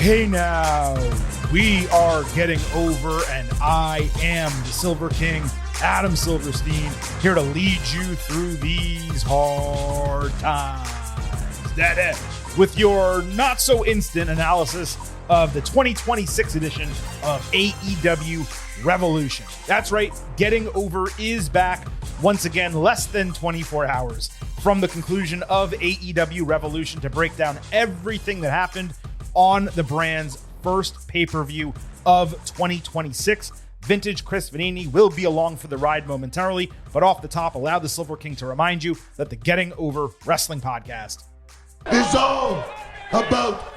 Hey now, we are getting over, and I am the Silver King, Adam Silverstein, here to lead you through these hard times. With your not-so-instant analysis of the 2026 edition of AEW Revolution. That's right, Getting Over is back once again, less than 24 hours from the conclusion of AEW Revolution to break down everything that happened on the brand's first pay-per-view of 2026. Vintage Chris Vanini will be along for the ride momentarily, but off the top, allow the Silver King to remind you that the Getting Over Wrestling podcast is all about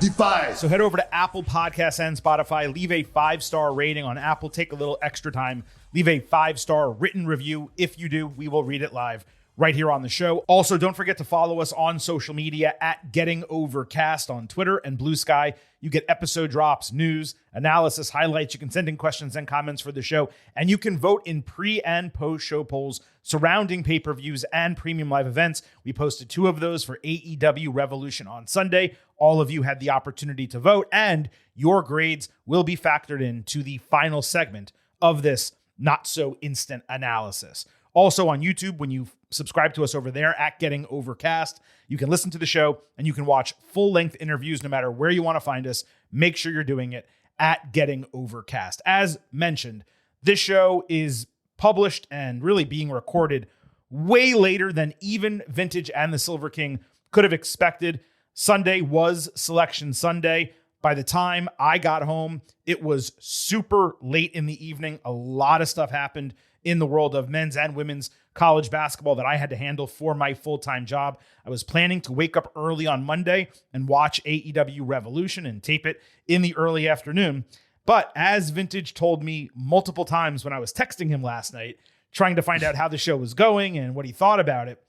Defy. So head over to Apple Podcasts and Spotify, leave a 5-star rating on Apple, take a little extra time, leave a 5-star written review. If you do, we will read it live right here on the show. Also, don't forget to follow us on social media at Getting Overcast on Twitter and Blue Sky. You get episode drops, news, analysis, highlights. You can send in questions and comments for the show, and you can vote in pre- and post-show polls surrounding pay-per-views and premium live events. We posted 2 of those for AEW Revolution on Sunday. All of you had the opportunity to vote, and your grades will be factored into the final segment of this not-so-instant analysis. Also on YouTube, when you subscribe to us over there at Getting Overcast, you can listen to the show and you can watch full-length interviews no matter where you want to find us. Make sure you're doing it at Getting Overcast. As mentioned, this show is published and really being recorded way later than even Vintage and the Silver King could have expected. Sunday was Selection Sunday. By the time I got home, it was super late in the evening. A lot of stuff happened in the world of men's and women's college basketball that I had to handle for my full-time job. I was planning to wake up early on Monday and watch AEW Revolution and tape it in the early afternoon. But as Vintage told me multiple times when I was texting him last night, trying to find out how the show was going and what he thought about it,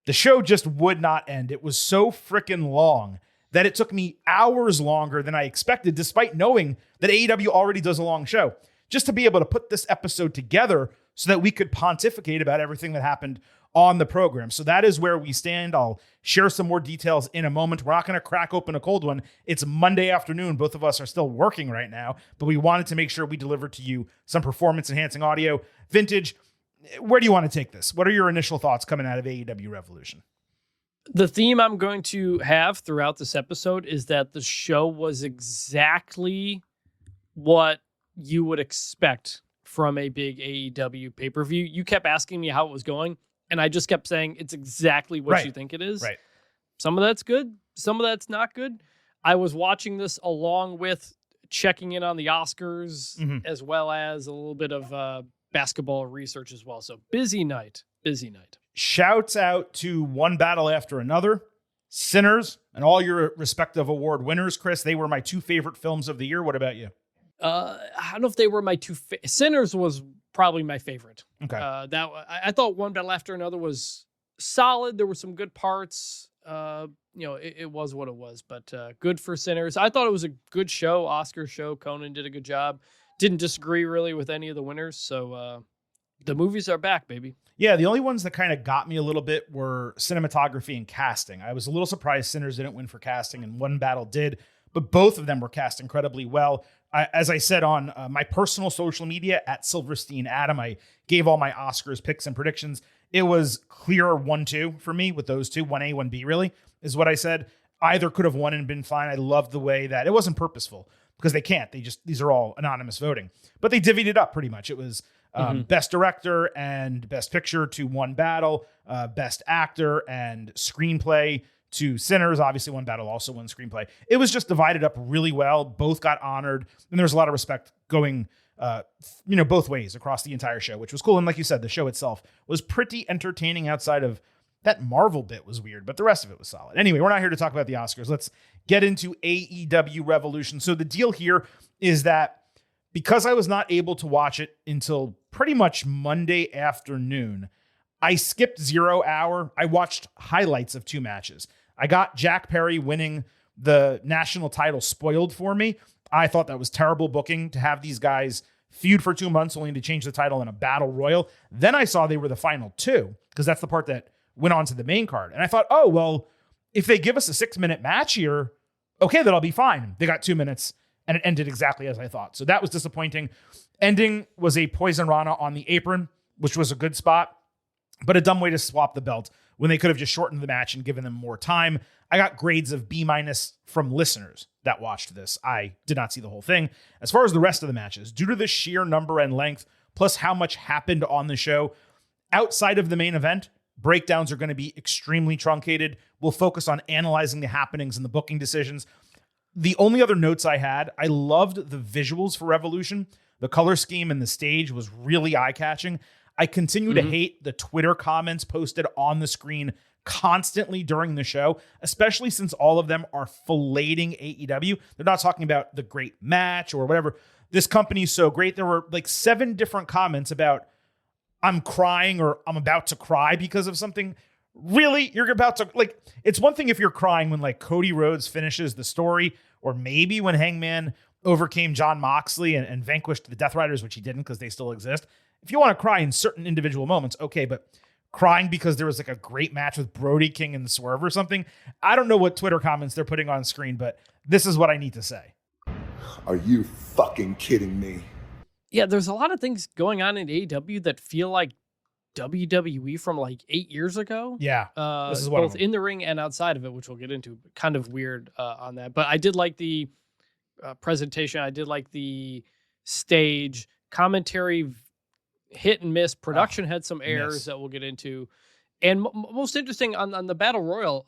the show just would not end. It was so freaking long that it took me hours longer than I expected, despite knowing that AEW already does a long show, just to be able to put this episode together so that we could pontificate about everything that happened on the program. So that is where we stand. I'll share some more details in a moment. We're not going to crack open a cold one. It's Monday afternoon. Both of us are still working right now, but we wanted to make sure we delivered to you some performance-enhancing audio. Vintage, where do you want to take this? What are your initial thoughts coming out of AEW Revolution? The theme I'm going to have throughout this episode is that the show was exactly what you would expect from a big AEW pay-per-view. You kept asking me how it was going, and I just kept saying it's exactly what you think it is. Right. Some of that's good. Some of that's not good. I was watching this along with checking in on the Oscars, as well as a little bit of basketball research as well. So busy night. Shouts out to One Battle After Another, Sinners, and all your respective award winners. Chris, they were my 2 favorite films of the year. What about you? I don't know if they were my 2 Sinners was probably my favorite. Okay. I thought One Battle After Another was solid. There were some good parts. It was what it was, but good for Sinners. I thought it was a good show, Oscar show. Conan did a good job. Didn't disagree really with any of the winners. So the movies are back, baby. Yeah, the only ones that kind of got me a little bit were cinematography and casting. I was a little surprised Sinners didn't win for casting, and One Battle did, but both of them were cast incredibly well. As I said on my personal social media at Silverstein Adam, I gave all my Oscars picks and predictions. It was clear 1-2 for me with those 2, 1A, 1B really, is what I said. Either could have won and been fine. I loved the way that it wasn't purposeful because they can't. These are all anonymous voting, but they divvied it up pretty much. It was best director and best picture to One Battle, best actor and screenplay to Sinners. Obviously, One Battle also won screenplay. It was just divided up really well. Both got honored, and there was a lot of respect going, both ways across the entire show, which was cool. And like you said, the show itself was pretty entertaining outside of that Marvel bit was weird, but the rest of it was solid. Anyway, we're not here to talk about the Oscars. Let's get into AEW Revolution. So the deal here is that because I was not able to watch it until pretty much Monday afternoon, I skipped 0 hour. I watched highlights of 2 matches. I got Jack Perry winning the national title spoiled for me. I thought that was terrible booking to have these guys feud for 2 months only to change the title in a battle royal. Then I saw they were the final 2 because that's the part that went on to the main card. And I thought, oh, well, if they give us a 6-minute match here, okay, that'll be fine. They got 2 minutes and it ended exactly as I thought. So that was disappointing. Ending was a Poison Rana on the apron, which was a good spot, but a dumb way to swap the belt when they could have just shortened the match and given them more time. I got grades of B- from listeners that watched this. I did not see the whole thing. As far as the rest of the matches, due to the sheer number and length, plus how much happened on the show, outside of the main event, breakdowns are going to be extremely truncated. We'll focus on analyzing the happenings and the booking decisions. The only other notes I had, I loved the visuals for Revolution. The color scheme and the stage was really eye-catching. I continue to hate the Twitter comments posted on the screen constantly during the show, especially since all of them are filleting AEW. They're not talking about the great match or whatever. This company's so great. There were like 7 different comments about I'm crying or I'm about to cry because of something. Really? You're about to, like, it's one thing if you're crying when like Cody Rhodes finishes the story, or maybe when Hangman overcame John Moxley and vanquished the Death Riders, which he didn't because they still exist. If you want to cry in certain individual moments, okay, but crying because there was like a great match with Brody King and Swerve or something. I don't know what Twitter comments they're putting on screen, but this is what I need to say. Are you fucking kidding me? Yeah, there's a lot of things going on in AEW that feel like WWE from like 8 years ago. Yeah, this is one both in the ring and outside of it, which we'll get into. Kind of weird on that, but I did like the presentation. I did like the stage commentary. Hit and miss. Production had some errors that we'll get into. And most interesting on the Battle Royal,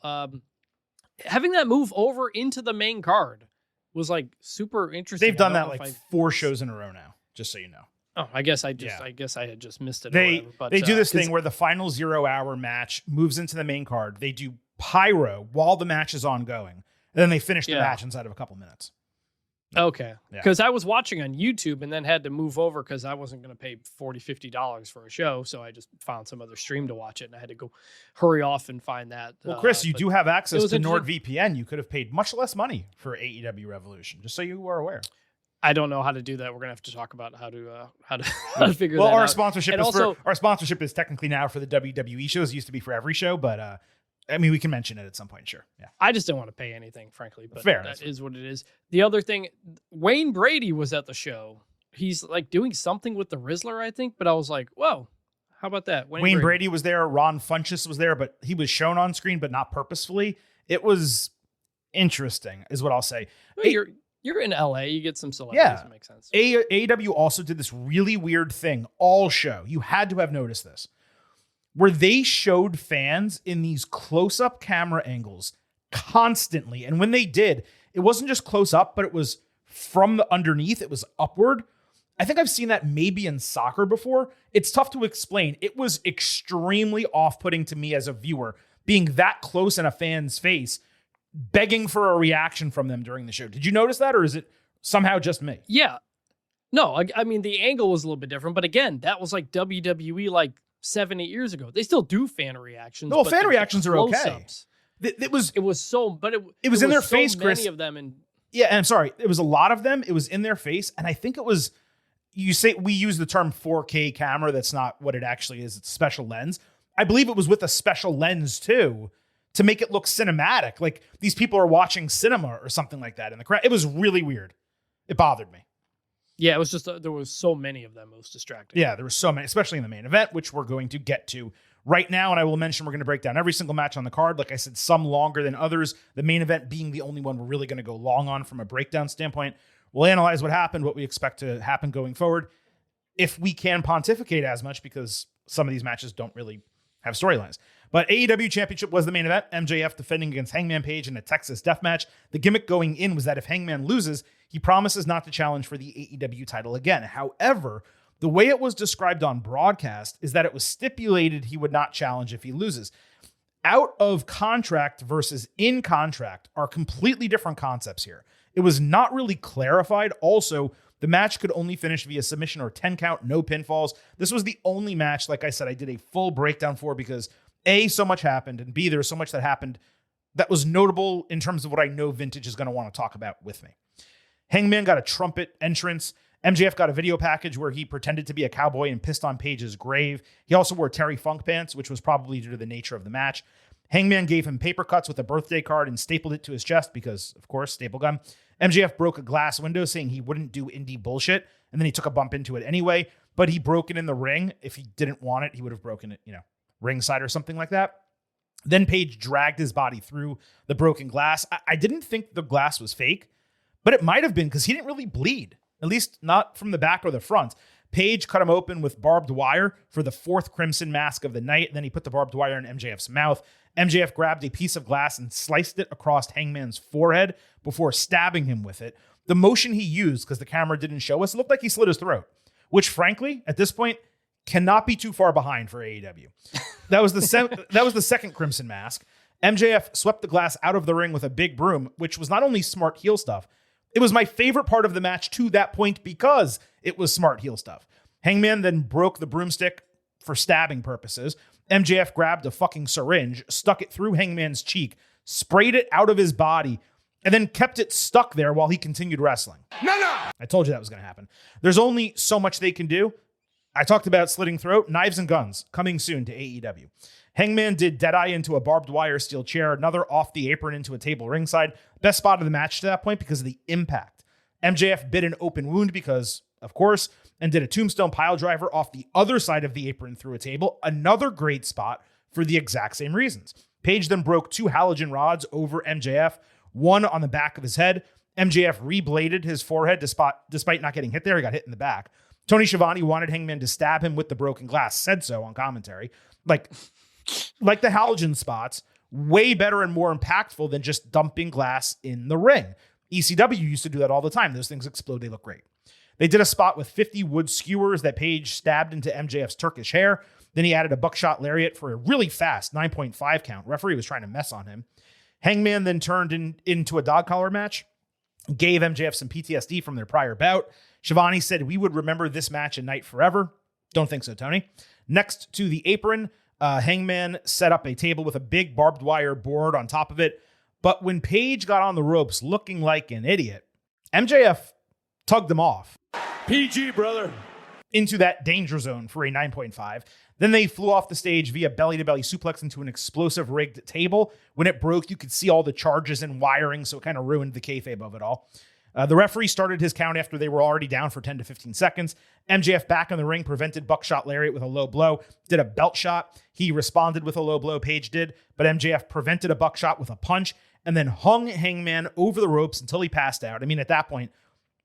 having that move over into the main card was like super interesting. They've done that like 4 shows in a row now, just so you know. Oh, I guess I had just missed it. They do this thing where where the final 0-hour match moves into the main card. They do pyro while the match is ongoing. And then they finish the match inside of a couple minutes. Okay. Because I was watching on YouTube and then had to move over because I wasn't going to pay $40, $50 for a show. So I just found some other stream to watch it, and I had to go hurry off and find that. Well, Chris, you do have access to NordVPN. You could have paid much less money for AEW Revolution, just so you are aware. I don't know how to do that. We're gonna have to talk about how to figure that out. Well, our sponsorship and our sponsorship is technically now for the WWE shows. It used to be for every show, but I mean, we can mention it at some point, sure. Yeah. I just don't want to pay anything, frankly, but Fair, that is what it is. The other thing, Wayne Brady was at the show. He's like doing something with the Rizzler, I think, but I was like, whoa, how about that? Wayne Brady was there. Ron Funches was there, but he was shown on screen, but not purposefully. It was interesting, is what I'll say. Well, you're in LA. You get some celebrities. It makes sense. AEW also did this really weird thing all show. You had to have noticed this, where they showed fans in these close-up camera angles constantly. And when they did, it wasn't just close up, but it was from the underneath. It was upward. I think I've seen that maybe in soccer before. It's tough to explain. It was extremely off-putting to me as a viewer, being that close in a fan's face, begging for a reaction from them during the show. Did you notice that, or is it somehow just me? Yeah. No, I mean, the angle was a little bit different, but again, that was like WWE like 7-8 years ago. They still do fan reactions. No, fan reactions are okay. It was in their face, so Chris. Many of them, and I'm sorry, it was a lot of them. It was in their face, and I think it was. You say we use the term 4K camera. That's not what it actually is. It's a special lens. I believe it was with a special lens too, to make it look cinematic, like these people are watching cinema or something like that in the crowd. It was really weird. It bothered me. Yeah, it was just there was so many of them. It was distracting. Yeah, there were so many, especially in the main event, which we're going to get to right now. And I will mention we're going to break down every single match on the card. Like I said, some longer than others. The main event being the only one we're really going to go long on from a breakdown standpoint. We'll analyze what happened, what we expect to happen going forward, if we can pontificate as much, because some of these matches don't really have storylines. But AEW Championship was the main event. MJF defending against Hangman Page in a Texas death match. The gimmick going in was that if Hangman loses, he promises not to challenge for the AEW title again. However, the way it was described on broadcast is that it was stipulated he would not challenge if he loses. Out of contract versus in contract are completely different concepts here. It was not really clarified. Also, the match could only finish via submission or 10 count, no pinfalls. This was the only match, like I said, I did a full breakdown for because A, so much happened, and B, there was so much that happened that was notable in terms of what I know Vintage is going to want to talk about with me. Hangman got a trumpet entrance. MJF got a video package where he pretended to be a cowboy and pissed on Page's grave. He also wore Terry Funk pants, which was probably due to the nature of the match. Hangman gave him paper cuts with a birthday card and stapled it to his chest because, of course, staple gun. MJF broke a glass window saying he wouldn't do indie bullshit, and then he took a bump into it anyway, but he broke it in the ring. If he didn't want it, he would have broken it, ringside or something like that. Then Page dragged his body through the broken glass. I didn't think the glass was fake, but it might have been because he didn't really bleed, at least not from the back or the front. Page cut him open with barbed wire for the 4th Crimson Mask of the night. Then he put the barbed wire in MJF's mouth. MJF grabbed a piece of glass and sliced it across Hangman's forehead before stabbing him with it. The motion he used, because the camera didn't show us, looked like he slit his throat, which frankly, at this point, cannot be too far behind for AEW. That was the second Crimson Mask. MJF swept the glass out of the ring with a big broom, which was not only smart heel stuff, it was my favorite part of the match to that point because it was smart heel stuff. Hangman then broke the broomstick for stabbing purposes. MJF grabbed a fucking syringe, stuck it through Hangman's cheek, sprayed it out of his body, and then kept it stuck there while he continued wrestling. No! I told you that was going to happen. There's only so much they can do. I talked about slitting throat, knives and guns, coming soon to AEW. Hangman did Deadeye into a barbed wire steel chair, another off the apron into a table ringside. Best spot of the match to that point because of the impact. MJF bit an open wound because, of course, and did a tombstone pile driver off the other side of the apron through a table. Another great spot for the exact same reasons. Page then broke 2 halogen rods over MJF, one on the back of his head. MJF rebladed his forehead despite not getting hit there. He got hit in the back. Tony Schiavone wanted Hangman to stab him with the broken glass, said so on commentary. Like the halogen spots, way better and more impactful than just dumping glass in the ring. ECW used to do that all the time. Those things explode. They look great. They did a spot with 50 wood skewers that Page stabbed into MJF's Turkish hair. Then he added a buckshot lariat for a really fast 9.5 count. Referee was trying to mess on him. Hangman then turned into a dog collar match, gave MJF some PTSD from their prior bout. Schiavone said we would remember this match and night forever. Don't think so, Tony. Next to the apron, Hangman set up a table with a big barbed wire board on top of it. But when Page got on the ropes looking like an idiot, MJF tugged him off. PG, brother. Into that danger zone for a 9.5. Then they flew off the stage via belly-to-belly suplex into an explosive rigged table. When it broke, you could see all the charges and wiring, so it kind of ruined the kayfabe of it all. The referee started his count after they were already down for 10 to 15 seconds. MJF back in the ring prevented buckshot lariat with a low blow, did a belt shot. He responded with a low blow, Page did, but MJF prevented a buckshot with a punch and then hung Hangman over the ropes until he passed out. I mean, at that point,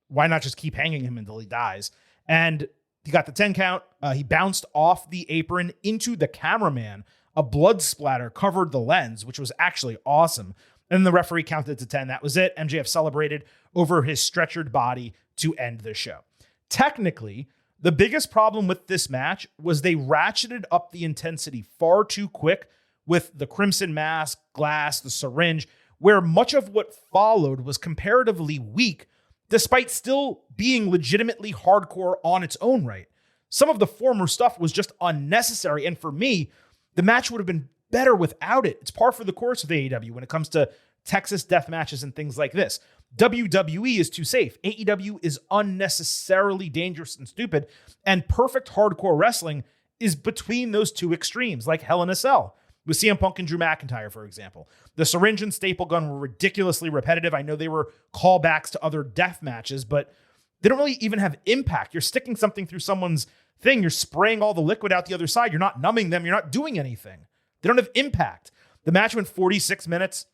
why not just keep hanging him until he dies? And he got the 10 count. He bounced off the apron into the cameraman. A blood splatter covered the lens, which was actually awesome. And the referee counted to 10. That was it. MJF celebrated over his stretchered body to end the show. Technically, the biggest problem with this match was they ratcheted up the intensity far too quick with the Crimson Mask, glass, the syringe, where much of what followed was comparatively weak, despite still being legitimately hardcore on its own right. Some of the former stuff was just unnecessary, and for me, the match would have been better without it. It's par for the course with AEW when it comes to Texas death matches and things like this. WWE is too safe. AEW is unnecessarily dangerous and stupid, and perfect hardcore wrestling is between those two extremes, like Hell in a Cell with CM Punk and Drew McIntyre, for example. The syringe and staple gun were ridiculously repetitive. I know they were callbacks to other death matches, but they don't really even have impact. You're sticking something through someone's thing. You're spraying all the liquid out the other side. You're not numbing them. You're not doing anything. They don't have impact. The match went 46 minutes.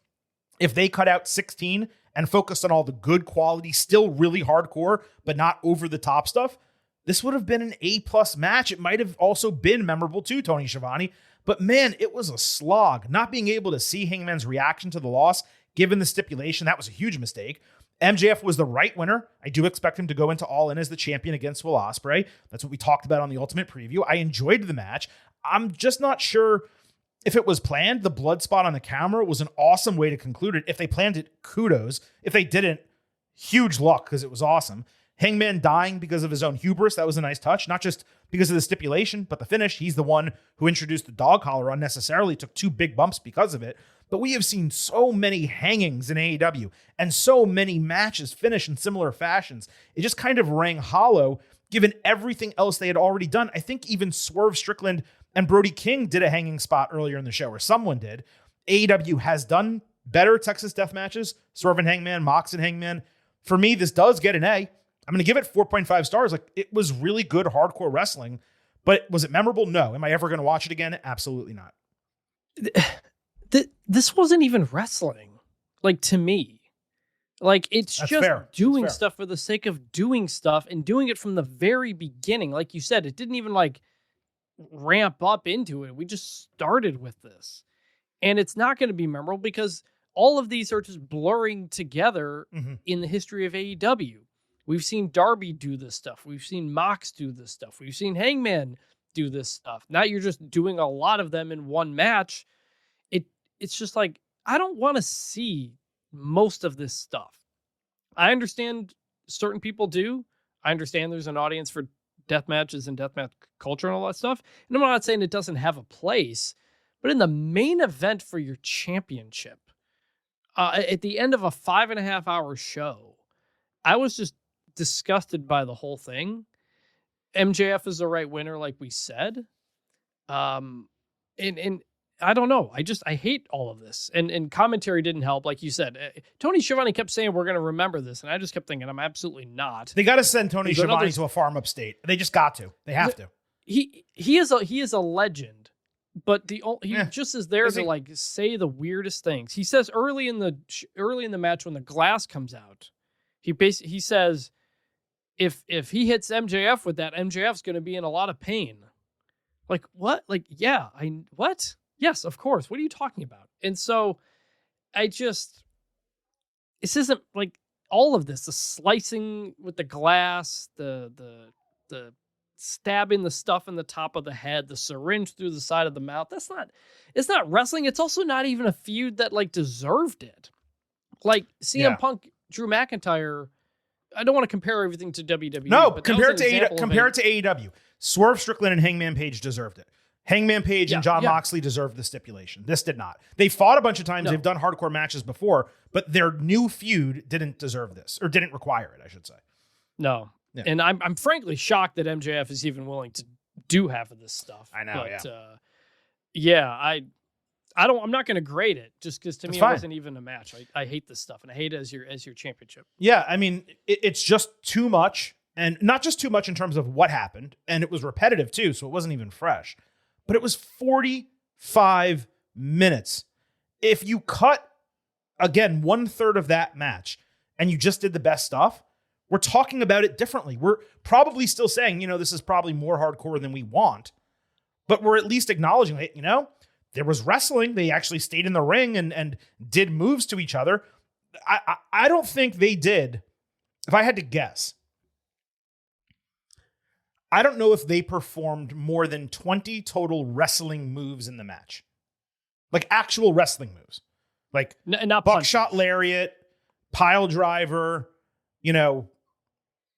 If they cut out 16 and focused on all the good quality, still really hardcore, but not over the top stuff, this would have been an A+ match. It might have also been memorable too, Tony Schiavone. But man, it was a slog. Not being able to see Hangman's reaction to the loss, given the stipulation, that was a huge mistake. MJF was the right winner. I do expect him to go into All In as the champion against Will Ospreay. That's what we talked about on the Ultimate Preview. I enjoyed the match. I'm just not sure if it was planned. The blood spot on the camera was an awesome way to conclude it. If they planned it, kudos. If they didn't, huge luck because it was awesome. Hangman dying because of his own hubris, that was a nice touch. Not just because of the stipulation, but the finish. He's the one who introduced the dog collar unnecessarily, took 2 big bumps because of it. But we have seen so many hangings in AEW and so many matches finish in similar fashions. It just kind of rang hollow given everything else they had already done. I think even Swerve Strickland and Brody King did a hanging spot earlier in the show, or someone did. AEW has done better Texas death matches, Swerve and Hangman, Mox and Hangman. For me, this does get an A. I'm going to give it 4.5 stars. Like, it was really good hardcore wrestling, but was it memorable? No. Am I ever going to watch it again? Absolutely not. This wasn't even wrestling, like, to me. Like, it's That's just fair. doing stuff for the sake of doing stuff and doing it from the very beginning. Like you said, it didn't even like ramp up into it. We just started with this. And it's not going to be memorable because all of these are just blurring together in the history of AEW. We've seen Darby do this stuff. We've seen Mox do this stuff. We've seen Hangman do this stuff. Now you're just doing a lot of them in one match. It's just like, I don't want to see most of this stuff. I understand certain people do. I understand there's an audience for death matches and deathmatch culture and all that stuff. And I'm not saying it doesn't have a place, but in the main event for your championship, at the end of a 5.5 hour show, I was just disgusted by the whole thing. MJF is the right winner, like we said. And I don't know. I hate all of this. And commentary didn't help. Like you said, Tony Schiavone kept saying, we're going to remember this. And I just kept thinking, I'm absolutely not. They got to send Tony Schiavone to a farm upstate. They just got to. They have to. He is a legend, but he just is there to like say the weirdest things. He says early in the match when the glass comes out, he says, if he hits MJF with that, MJF's going to be in a lot of pain. Like, what? Like, yeah, what? Yes, of course. What are you talking about? And so this isn't like all of this, the slicing with the glass, the stabbing the stuff in the top of the head, the syringe through the side of the mouth. It's not wrestling. It's also not even a feud that like deserved it. Like CM Punk, Drew McIntyre. I don't want to compare everything to WWE. No, but compare it to AEW. Swerve Strickland and Hangman Page deserved it. Hangman Page and John Moxley deserved the stipulation. This did not. They fought a bunch of times. No. They've done hardcore matches before, but their new feud didn't deserve this, or didn't require it, I should say. No. Yeah. And I'm frankly shocked that MJF is even willing to do half of this stuff. I know, I'm not going to grade it just because to me it wasn't even a match. I hate this stuff, and I hate it as your championship. Yeah, I mean, it's just too much, and not just too much in terms of what happened, and it was repetitive too, so it wasn't even fresh. But it was 45 minutes. If you cut, again, 1/3 of that match and you just did the best stuff, we're talking about it differently. We're probably still saying, this is probably more hardcore than we want, but we're at least acknowledging it, there was wrestling. They actually stayed in the ring and did moves to each other. I don't think they did. If I had to guess, I don't know if they performed more than 20 total wrestling moves in the match. Like actual wrestling moves. Like not buckshot lariat, pile driver,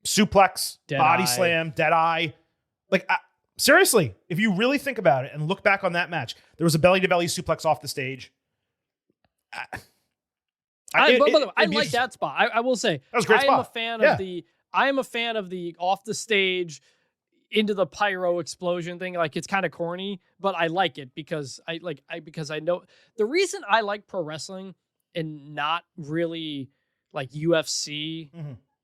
suplex, body slam, dead eye. Like, seriously, if you really think about it and look back on that match, there was a belly-to-belly suplex off the stage. I like that spot. I will say, that was a great spot. I am a fan of the off the stage into the pyro explosion thing. Like, it's kind of corny, but I like it because I know the reason I like pro wrestling and not really like UFC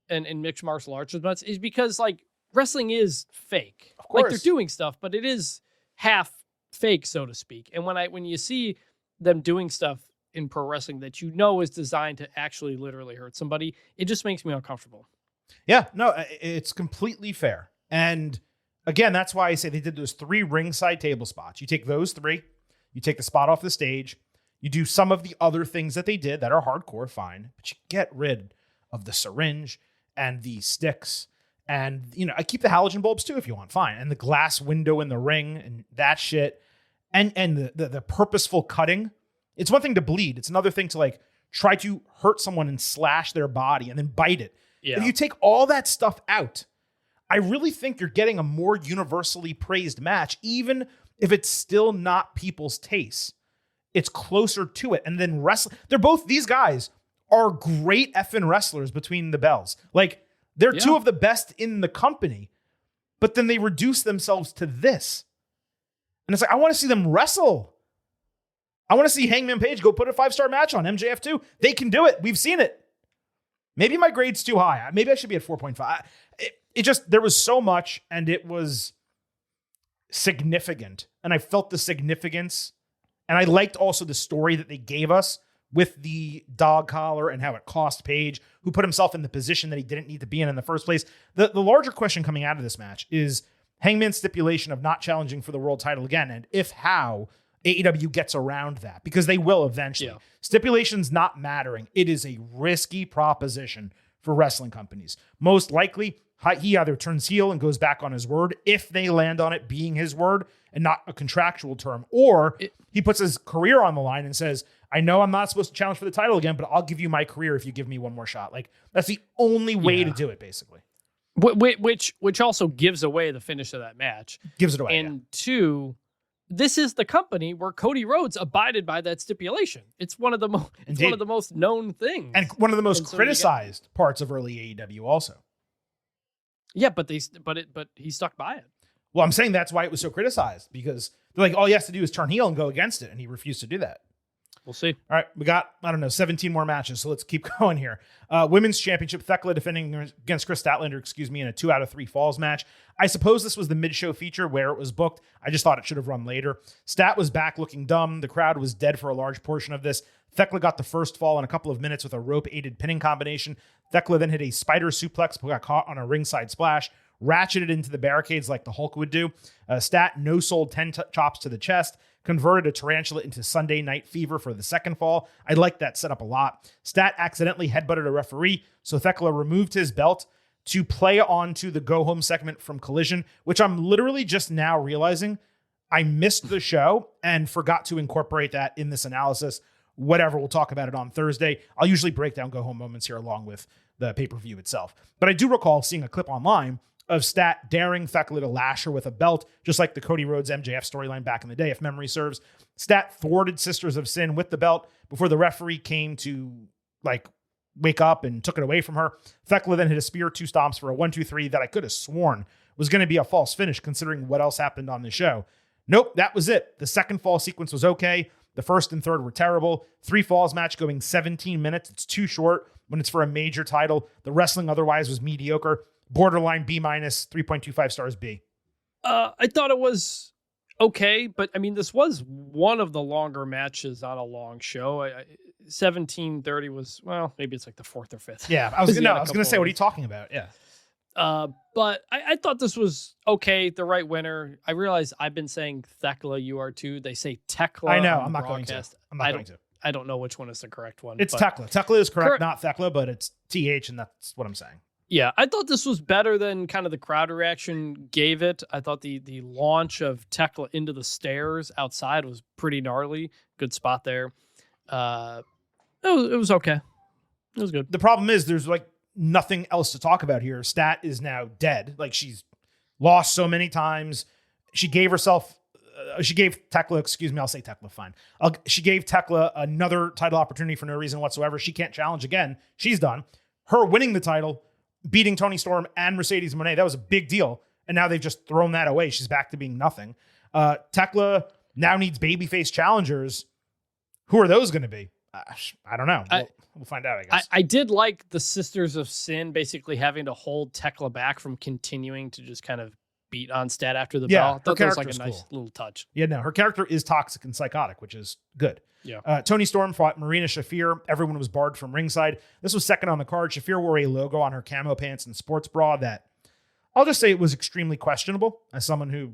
and mixed martial arts as much is because like wrestling is fake. Of course. Like, they're doing stuff, but it is half fake, so to speak. And when you see them doing stuff in pro wrestling that is designed to actually literally hurt somebody, it just makes me uncomfortable. Yeah, no, it's completely fair. And again, that's why I say they did those 3 ringside table spots. You take those 3, you take the spot off the stage, you do some of the other things that they did that are hardcore, fine, but you get rid of the syringe and the sticks. And, I keep the halogen bulbs too if you want, fine. And the glass window in the ring and that shit. And the purposeful cutting. It's one thing to bleed. It's another thing to like try to hurt someone and slash their body and then bite it. Yeah. If you take all that stuff out, I really think you're getting a more universally praised match, even if it's still not people's taste. It's closer to it. And then these guys are great effing wrestlers between the bells. Like, they're 2 of the best in the company, but then they reduce themselves to this. And it's like, I want to see them wrestle. I want to see Hangman Page go put a 5-star match on MJF too. They can do it. We've seen it. Maybe my grade's too high. Maybe I should be at 4.5. It just, there was so much and it was significant. And I felt the significance. And I liked also the story that they gave us with the dog collar and how it cost Page, who put himself in the position that he didn't need to be in the first place. The larger question coming out of this match is Hangman's stipulation of not challenging for the world title again. And if how AEW gets around that, because they will eventually. Yeah. Stipulations not mattering. It is a risky proposition for wrestling companies. Most likely, he either turns heel and goes back on his word if they land on it being his word and not a contractual term, or he puts his career on the line and says, I know I'm not supposed to challenge for the title again, but I'll give you my career if you give me one more shot. Like, that's the only way to do it, basically. Which also gives away the finish of that match. Gives it away. And two, this is the company where Cody Rhodes abided by that stipulation. It's one of the most known things, and one of the most criticized parts of early AEW also. Yeah, but he stuck by it. Well, I'm saying that's why it was so criticized, because they're like, all he has to do is turn heel and go against it, and he refused to do that. We'll see. All right, we got, 17 more matches, so let's keep going here. Women's Championship, Thekla defending against Chris Statlander, in a 2 out of 3 falls match. I suppose this was the mid-show feature where it was booked. I just thought it should have run later. Stat was back looking dumb. The crowd was dead for a large portion of this. Thekla got the first fall in a couple of minutes with a rope-aided pinning combination. Thekla then hit a spider suplex, but got caught on a ringside splash, ratcheted into the barricades like the Hulk would do. Stat no-sold 10 chops to the chest, converted a tarantula into Sunday Night Fever for the second fall. I like that setup a lot. Stat accidentally headbutted a referee, so Thekla removed his belt to play onto the go-home segment from Collision, which I'm literally just now realizing I missed the show and forgot to incorporate that in this analysis. Whatever, we'll talk about it on Thursday. I'll usually break down go-home moments here along with the pay-per-view itself. But I do recall seeing a clip online of Stat daring Thekla to lash her with a belt, just like the Cody Rhodes MJF storyline back in the day, if memory serves. Stat thwarted Sisters of Sin with the belt before the referee came to wake up and took it away from her. Thekla then hit a spear 2 stomps for a 1-2-3 that I could have sworn was going to be a false finish considering what else happened on the show. Nope, that was it. The second fall sequence was okay. The first and third were terrible. 3 falls match going 17 minutes. It's too short when it's for a major title. The wrestling otherwise was mediocre. Borderline B-, 3.25 stars B. I thought it was okay, but I mean, this was one of the longer matches on a long show. 17:30 was, well, maybe it's like the 4th or 5th. Yeah, I was going to say, what are you talking about? Yeah. But I thought this was okay. The right winner. I realize I've been saying Thekla, you are too. They say Tekla. I know. I'm not going to. I don't know which one is the correct one. It's Tekla. Tekla is correct, not Thekla, but it's TH, and that's what I'm saying. Yeah, I thought this was better than kind of the crowd reaction gave it. I thought the launch of Tekla into the stairs outside was pretty gnarly. Good spot there. It was okay. It was good. The problem is there's nothing else to talk about here. Stat is now dead. She's lost so many times. She gave Tekla, I'll say Tekla, fine. She gave Tekla another title opportunity for no reason whatsoever. She can't challenge again. She's done. Her winning the title, beating Toni Storm and Mercedes Moné, that was a big deal. And now they've just thrown that away. She's back to being nothing. Tekla now needs babyface challengers. Who are those going to be? I don't know. We'll find out, I guess. I did like the Sisters of Sin basically having to hold Tekla back from continuing to just kind of beat on Stat after the bell. Her that was like a cool. nice little touch. Yeah, no, her character is toxic and psychotic, which is good. Yeah. Toni Storm fought Marina Shafir. Everyone was barred from ringside. This was second on the card. Shafir wore a logo on her camo pants and sports bra that I'll just say it was extremely questionable as someone who,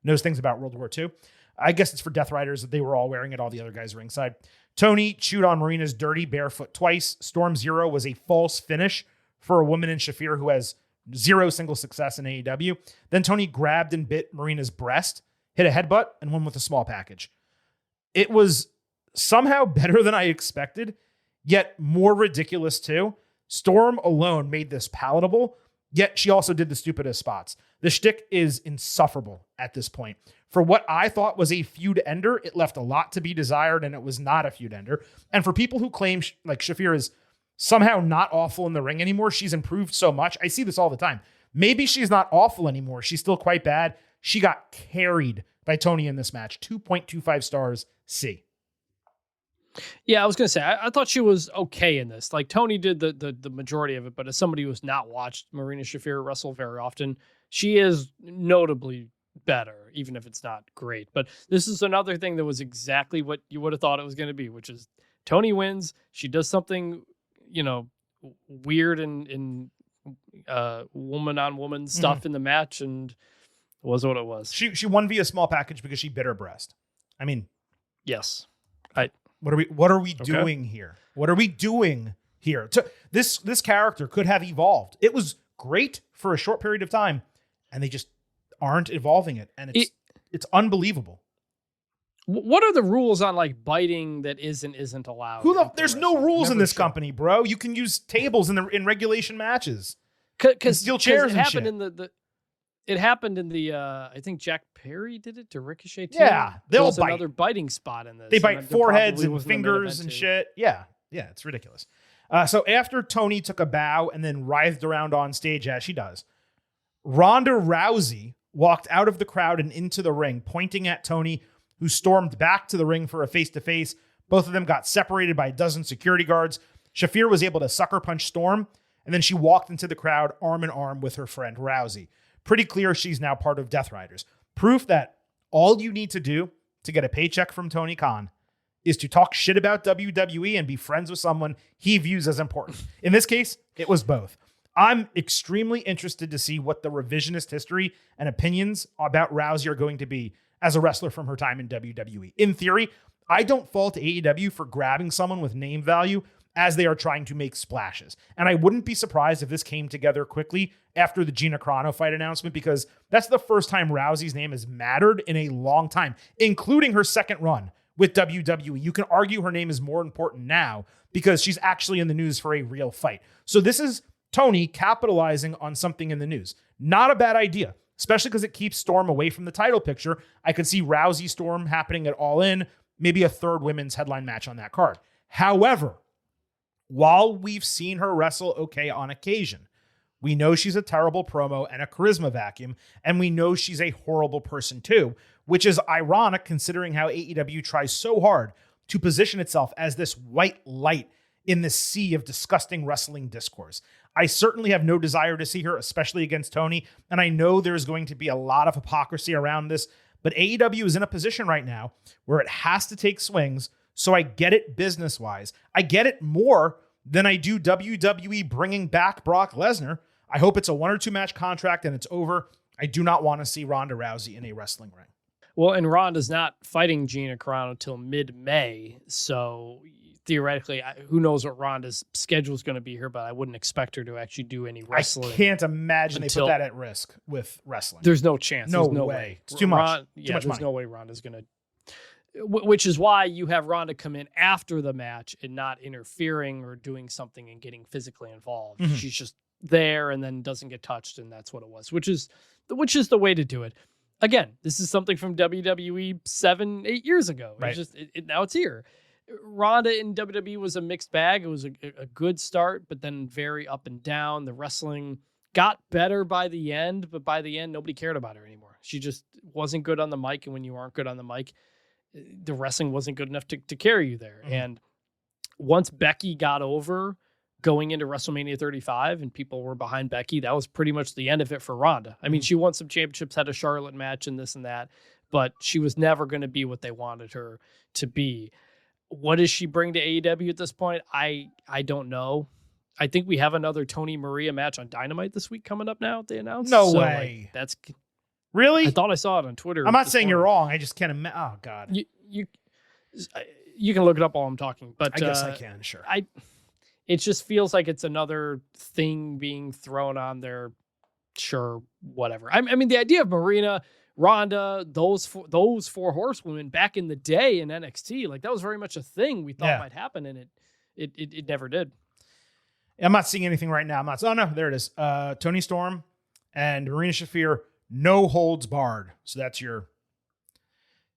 knows things about World War II. I guess it's for Death Riders that they were all wearing it. All the other guys ringside. Toni chewed on Marina's dirty barefoot twice. Storm Zero was a false finish for a woman in Shafir who has 0 single success in AEW. Then Toni grabbed and bit Marina's breast, hit a headbutt, and won with a small package. It was somehow better than I expected, yet more ridiculous too. Storm alone made this palatable, yet she also did the stupidest spots. The shtick is insufferable at this point. For what I thought was a feud ender, it left a lot to be desired, and it was not a feud ender. And for people who claim Shafir is somehow not awful in the ring anymore, she's improved so much. I see this all the time. Maybe she's not awful anymore. She's still quite bad. She got carried by Toni in this match. 2.25 stars C. Yeah, I was gonna say I thought she was okay in this. Like Tony did the majority of it, but as somebody who's not watched Marina Shafir wrestle very often, she is notably better, even if it's not great. But this is another thing that was exactly what you would have thought it was going to be, which is Tony wins. She does something, weird and woman on woman stuff in the match, and it was what it was. She won via small package because she bit her breast. I mean, yes. What are we doing here? What are we doing here? This character could have evolved. It was great for a short period of time, and they just aren't evolving it, and it's unbelievable. What are the rules on like biting that isn't allowed? There's no rules in this company, bro. You can use tables in regulation matches. Because steel chairs and shit. It happened in the I think Jack Perry did it to Ricochet too. Yeah, they'll bite. Another biting spot in this. They bite foreheads and fingers and shit. Yeah, it's ridiculous. So after Tony took a bow and then writhed around on stage as she does, Ronda Rousey walked out of the crowd and into the ring, pointing at Tony, who stormed back to the ring for a face-to-face. Both of them got separated by a dozen security guards. Shafir was able to sucker punch Storm, and then she walked into the crowd arm in arm with her friend Rousey. Pretty clear she's now part of Death Riders. Proof that all you need to do to get a paycheck from Tony Khan is to talk shit about WWE and be friends with someone he views as important. In this case, it was both. I'm extremely interested to see what the revisionist history and opinions about Rousey are going to be as a wrestler from her time in WWE. In theory, I don't fault AEW for grabbing someone with name value as they are trying to make splashes. And I wouldn't be surprised if this came together quickly after the Gina Carano fight announcement, because that's the first time Rousey's name has mattered in a long time, including her second run with WWE. You can argue her name is more important now because she's actually in the news for a real fight. So this is Tony capitalizing on something in the news. Not a bad idea, especially because it keeps Storm away from the title picture. I could see Rousey Storm happening at All In, maybe a third women's headline match on that card. However, while we've seen her wrestle okay on occasion, we know she's a terrible promo and a charisma vacuum, and we know she's a horrible person too, which is ironic considering how AEW tries so hard to position itself as this white light in the sea of disgusting wrestling discourse. I certainly have no desire to see her, especially against Tony, and I know there's going to be a lot of hypocrisy around this, but AEW is in a position right now where it has to take swings, so I get it business-wise. I get it more than I do WWE bringing back Brock Lesnar. I hope it's a 1 or 2 match contract and it's over. I do not want to see Ronda Rousey in a wrestling ring. Well, and Ronda's not fighting Gina Carano until mid-May, so theoretically, who knows what Ronda's schedule is going to be here, but I wouldn't expect her to actually do any wrestling. I can't imagine they put that at risk with wrestling. There's no chance. No There's no way. It's too much. There's no way Ronda's going to. Which is why you have Ronda come in after the match and not interfering or doing something and getting physically involved. Mm-hmm. She's just there and then doesn't get touched, and that's what it was, which is the way to do it. Again, this is something from WWE 7-8 years ago. Right. It's just now it's here. Ronda in WWE was a mixed bag. It was a good start, but then very up and down. The wrestling got better by the end, but by the end, nobody cared about her anymore. She just wasn't good on the mic, and when you aren't good on the mic, the wrestling wasn't good enough to carry you there. Mm-hmm. And once Becky got over going into WrestleMania 35 and people were behind Becky, that was pretty much the end of it for Ronda. I mean, she won some championships, had a Charlotte match and this and that, but she was never going to be what they wanted her to be. What does she bring to AEW at this point? I don't know. I think we have another Tony Maria match on Dynamite this week coming up now, they announced. No way. Like, that's... Really? I thought I saw it on Twitter. I'm not saying you're wrong. I just can't imagine. Oh, God. You can look it up while I'm talking. But I guess I can, sure. It just feels like it's another thing being thrown on there. Sure, whatever. I mean, the idea of Marina, Ronda, those four horsewomen back in the day in NXT, like that was very much a thing we thought might happen, and it never did. I'm not seeing anything right now. Oh, no, there it is. Tony Storm and Marina Shafir. No holds barred. So that's your...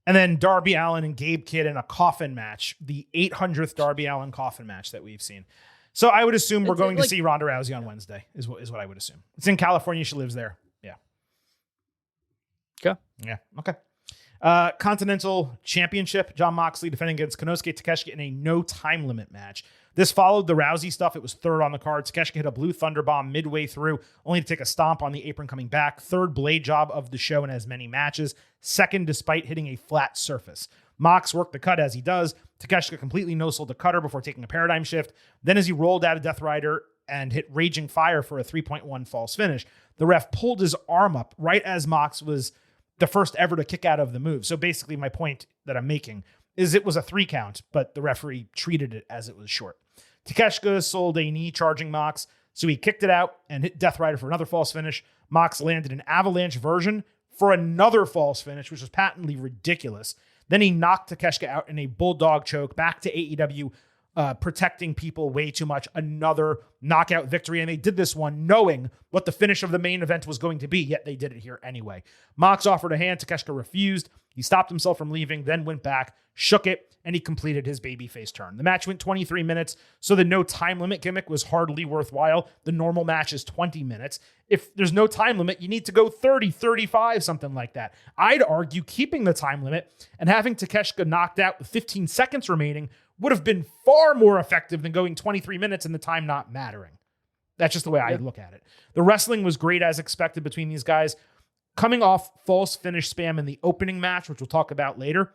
And then Darby Allin and Gabe Kidd in a coffin match. The 800th Darby Allin coffin match that we've seen. So I would assume we're going to see Ronda Rousey on Wednesday, is what I would assume. It's in California. She lives there. Yeah. Okay. Yeah. Okay. Continental Championship, Jon Moxley defending against Konosuke Takeshita in a no time limit match. This followed the Rousey stuff. It was third on the card. Takeshita hit a blue thunder bomb midway through, only to take a stomp on the apron coming back. Third blade job of the show in as many matches. Second, despite hitting a flat surface. Mox worked the cut as he does. Takeshita completely no-sold the cutter before taking a paradigm shift. Then as he rolled out of Death Rider and hit Raging Fire for a 3.1 false finish, the ref pulled his arm up right as Mox was the first ever to kick out of the move. So basically my point that I'm making is it was a 3 count, but the referee treated it as it was short. Takeshita sold a knee charging Mox, so he kicked it out and hit Death Rider for another false finish. Mox landed an avalanche version for another false finish, which was patently ridiculous. Then he knocked Takeshita out in a bulldog choke, back to AEW, protecting people way too much. Another knockout victory. And they did this one knowing what the finish of the main event was going to be, yet they did it here anyway. Mox offered a hand. Takeshita refused. He stopped himself from leaving, then went back, shook it, and he completed his babyface turn. The match went 23 minutes, so the no time limit gimmick was hardly worthwhile. The normal match is 20 minutes. If there's no time limit, you need to go 30, 35, something like that. I'd argue keeping the time limit and having Takeshita knocked out with 15 seconds remaining would have been far more effective than going 23 minutes and the time not mattering. That's just the way I look at it. The wrestling was great as expected between these guys. Coming off false finish spam in the opening match, which we'll talk about later,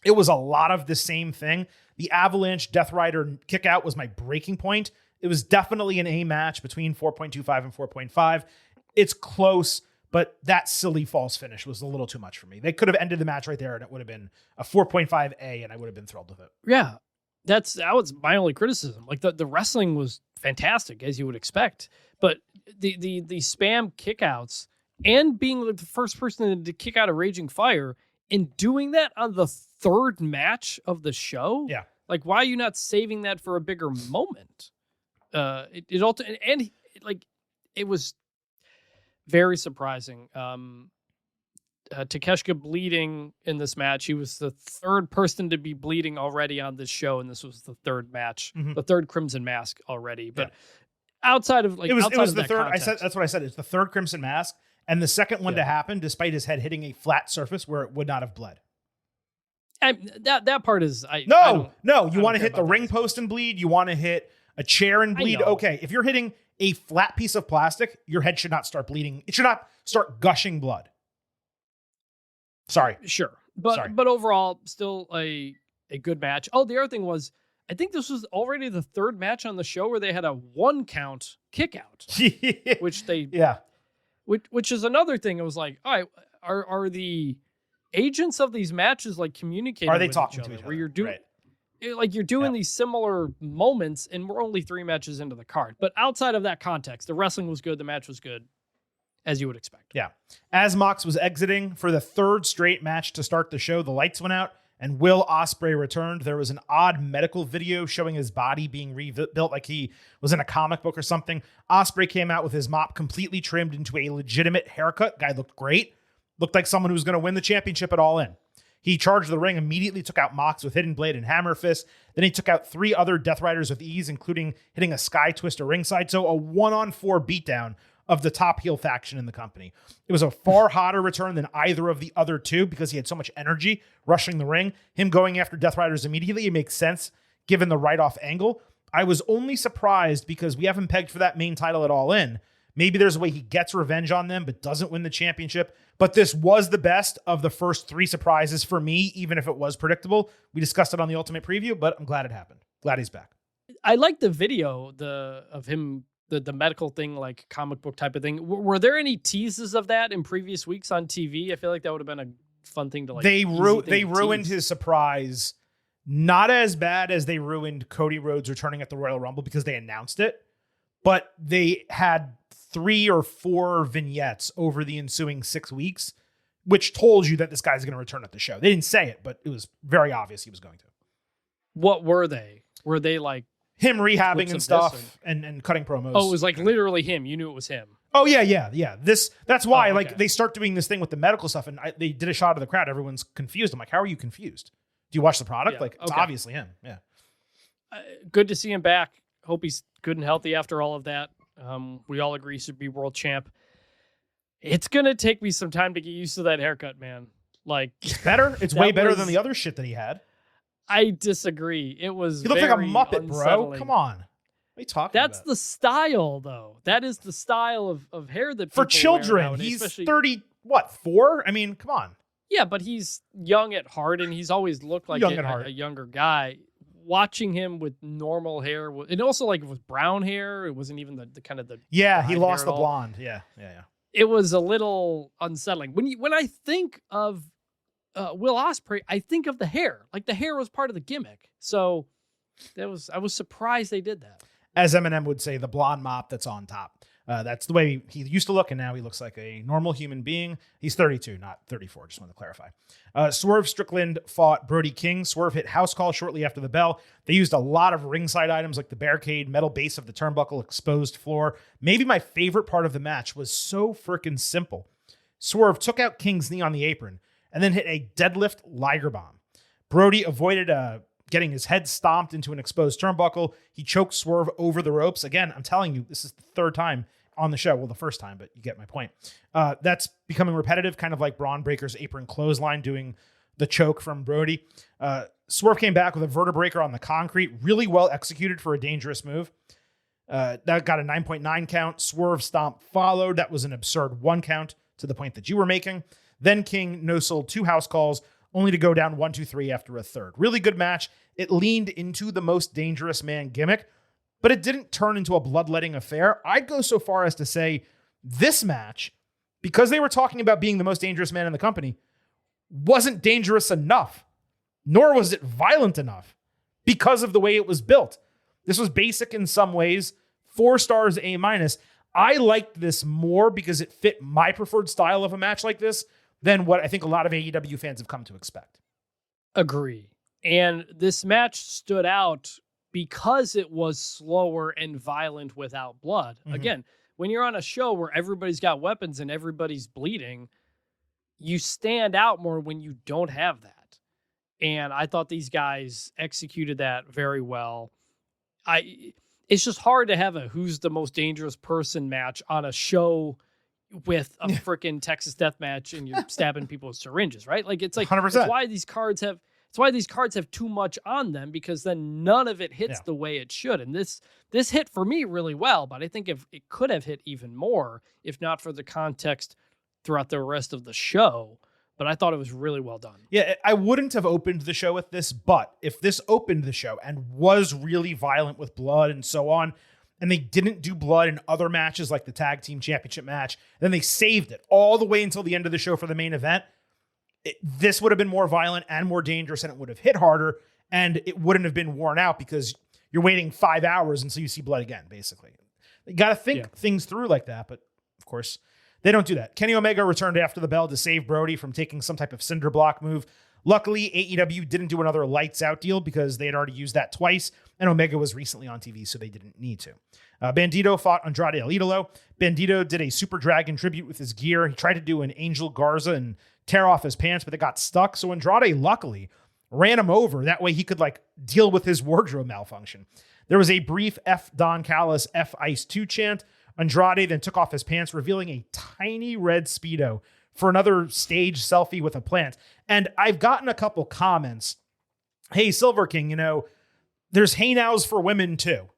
it was a lot of the same thing. The Avalanche Death Rider kick out was my breaking point. It was definitely an A match between 4.25 and 4.5. It's close, but that silly false finish was a little too much for me. They could have ended the match right there and it would have been a 4.5A and I would have been thrilled with it. Yeah. That was my only criticism. Like the wrestling was fantastic, as you would expect, but the spam kickouts and being the first person to kick out a Raging Fire and doing that on the third match of the show. Yeah. Like, why are you not saving that for a bigger moment? It was very surprising. Takeshita bleeding in this match. He was the third person to be bleeding already on this show, and this was the third match, the third Crimson Mask already. But outside of it was the third. Context, That's what I said. It's the third Crimson Mask, and the second one to happen, despite his head hitting a flat surface where it would not have bled. That part is no. You want to hit the ring post and bleed. You want to hit a chair and bleed. Okay, if you're hitting a flat piece of plastic, your head should not start bleeding. It should not start gushing blood. Sorry. Sure. But overall, still a good match. Oh, the other thing was, I think this was already the third match on the show where they had a 1 count kick out, which is another thing. It was like, all right, are the agents of these matches like communicating? Are they with talking each to other? each Where other? you're doing you're doing these similar moments, and we're only 3 matches into the card. But outside of that context, the wrestling was good. The match was good, as you would expect. Yeah. As Mox was exiting for the third straight match to start the show, the lights went out and Will Ospreay returned. There was an odd medical video showing his body being rebuilt like he was in a comic book or something. Ospreay came out with his mop completely trimmed into a legitimate haircut. Guy looked great. Looked like someone who was going to win the championship at All In. He charged the ring, immediately took out Mox with Hidden Blade and Hammer Fist. Then he took out 3 other Death Riders with ease, including hitting a Sky Twister ringside. So a 1-on-4 beatdown of the top heel faction in the company. It was a far hotter return than either of the other two because he had so much energy rushing the ring. Him going after Death Riders immediately, it makes sense given the write-off angle. I was only surprised because we haven't pegged for that main title at All In. Maybe there's a way he gets revenge on them, but doesn't win the championship. But this was the best of the first 3 surprises for me, even if it was predictable. We discussed it on the Ultimate Preview, but I'm glad it happened. Glad he's back. I like the video of him, the medical thing, like comic book type of thing. Were there any teases of that in previous weeks on TV? I feel like that would have been a fun thing to like. They ruined his surprise. Not as bad as they ruined Cody Rhodes returning at the Royal Rumble because they announced it, but they had 3 or 4 vignettes over the ensuing 6 weeks, which told you that this guy's going to return at the show. They didn't say it, but it was very obvious he was going to. What were they? Were they like him rehabbing and stuff and cutting promos? Oh, it was like literally him. You knew it was him. Oh yeah. That's why like they start doing this thing with the medical stuff, and they did a shot of the crowd. Everyone's confused. I'm like, how are you confused? Do you watch the product? Yeah. Like it's obviously him. Yeah. Good to see him back. Hope he's good and healthy after all of that. We all agree he should be world champ. It's going to take me some time to get used to that haircut, man. Like, better. It's way better than the other shit that he had. I disagree. It was. He looked like a Muppet, unsettling. bro. Come on. What are you talking That's about? the style, though. That is the style of hair that for people children. wear nowadays, He's especially- 30. What, 4? I mean, come on. Yeah, but he's young at heart, and he's always looked like a younger guy. Watching him with normal hair, and also like with brown hair, it wasn't even the kind of the he lost the blonde. Yeah. It was a little unsettling. When I think of Will Ospreay, I think of the hair. Like the hair was part of the gimmick. So I was surprised they did that. As Eminem would say, the blonde mop that's on top. That's the way he used to look, and now he looks like a normal human being. He's 32, not 34. Just want to clarify. Swerve Strickland fought Brody King. Swerve hit house call shortly after the bell. They used a lot of ringside items like the barricade, metal base of the turnbuckle, exposed floor. Maybe my favorite part of the match was so freaking simple. Swerve took out King's knee on the apron and then hit a deadlift Liger bomb. Brody avoided getting his head stomped into an exposed turnbuckle. He choked Swerve over the ropes. Again, I'm telling you, this is the third time on the show. Well, the first time, but you get my point. That's becoming repetitive, kind of like Braun Breaker's apron clothesline doing the choke from Brody. Swerve came back with a vertebreaker on the concrete, really well executed for a dangerous move. That got a 9.9 count. Swerve stomp followed. That was an absurd 1 count to the point that you were making. Then King no-sold 2 house calls, only to go down 1, 2, 3 after a third. Really good match. It leaned into the most dangerous man gimmick, but it didn't turn into a bloodletting affair. I'd go so far as to say this match, because they were talking about being the most dangerous man in the company, wasn't dangerous enough, nor was it violent enough because of the way it was built. This was basic in some ways, 4 stars, A-. I liked this more because it fit my preferred style of a match like this than what I think a lot of AEW fans have come to expect. Agree. And this match stood out because it was slower and violent without blood. Mm-hmm. Again, when you're on a show where everybody's got weapons and everybody's bleeding, you stand out more when you don't have that. And I thought these guys executed that very well. It's just hard to have a who's the most dangerous person match on a show with a freaking Texas death match and you're stabbing people with syringes, right? Like it's like 100%. That's why these cards have too much on them, because then none of it hits the way it should. And this hit for me really well, but I think if it could have hit even more if not for the context throughout the rest of the show. But I thought it was really well done. Yeah, I wouldn't have opened the show with this, but if this opened the show and was really violent with blood and so on, and they didn't do blood in other matches like the tag team championship match, then they saved it all the way until the end of the show for the main event, this would have been more violent and more dangerous, and it would have hit harder, and it wouldn't have been worn out because you're waiting 5 hours until you see blood again, basically. You got to think things through like that, but of course, they don't do that. Kenny Omega returned after the bell to save Brody from taking some type of cinder block move. Luckily, AEW didn't do another lights out deal because they had already used that twice, and Omega was recently on TV, so they didn't need to. Bandito fought Andrade El Idolo. Bandito did a Super Dragon tribute with his gear. He tried to do an Angel Garza and tear off his pants, but it got stuck. So Andrade, luckily, ran him over. That way he could deal with his wardrobe malfunction. There was a brief F Don Callis, F Ice 2 chant. Andrade then took off his pants, revealing a tiny red Speedo for another stage selfie with a plant. And I've gotten a couple comments. Hey, Silver King, there's hey nows for women too.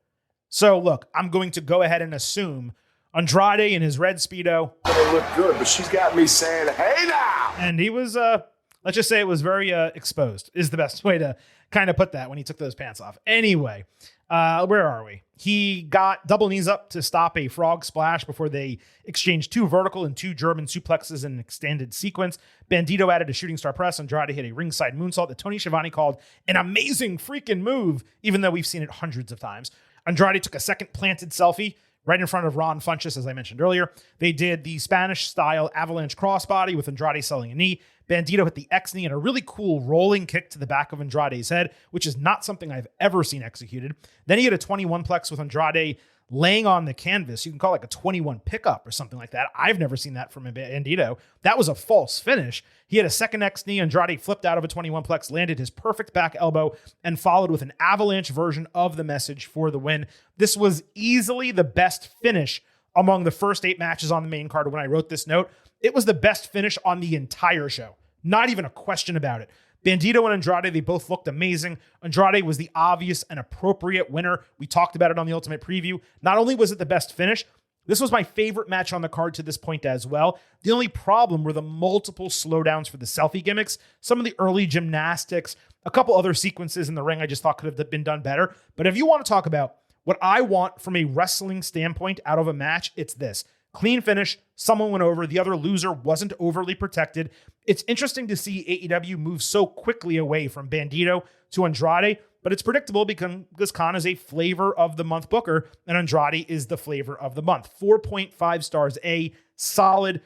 So look, I'm going to go ahead and assume Andrade in his red Speedo. They look good, but she's got me saying, hey now! And he was, let's just say it was very exposed, is the best way to kind of put that when he took those pants off. Anyway, where are we? He got double knees up to stop a frog splash before they exchanged 2 vertical and 2 German suplexes in an extended sequence. Bandito added a shooting star press. Andrade hit a ringside moonsault that Tony Schiavone called an amazing freaking move, even though we've seen it hundreds of times. Andrade took a second planted selfie right in front of Ron Funches, as I mentioned earlier. They did the Spanish-style avalanche crossbody with Andrade selling a knee. Bandito hit the X knee and a really cool rolling kick to the back of Andrade's head, which is not something I've ever seen executed. Then he hit a 21-plex with Andrade laying on the canvas. You can call it like a 21 pickup or something like that. I've never seen that from Bandito. That was a false finish. He had a second X knee. Andrade flipped out of a 21-plex, landed his perfect back elbow, and followed with an avalanche version of the message for the win. This was easily the best finish among the first 8 matches on the main card when I wrote this note. It was the best finish on the entire show Not even a question about it. Bandito and Andrade, they both looked amazing. Andrade was the obvious and appropriate winner. We talked about it on the Ultimate Preview. Not only was it the best finish, this was my favorite match on the card to this point as well. The only problem were the multiple slowdowns for the selfie gimmicks, some of the early gymnastics, a couple other sequences in the ring I just thought could have been done better. But if you want to talk about what I want from a wrestling standpoint out of a match, it's this. Clean finish, someone went over, the other loser wasn't overly protected. It's interesting to see AEW move so quickly away from Bandito to Andrade, but it's predictable because Khan is a flavor of the month booker and Andrade is the flavor of the month. 4.5 stars, A, solid.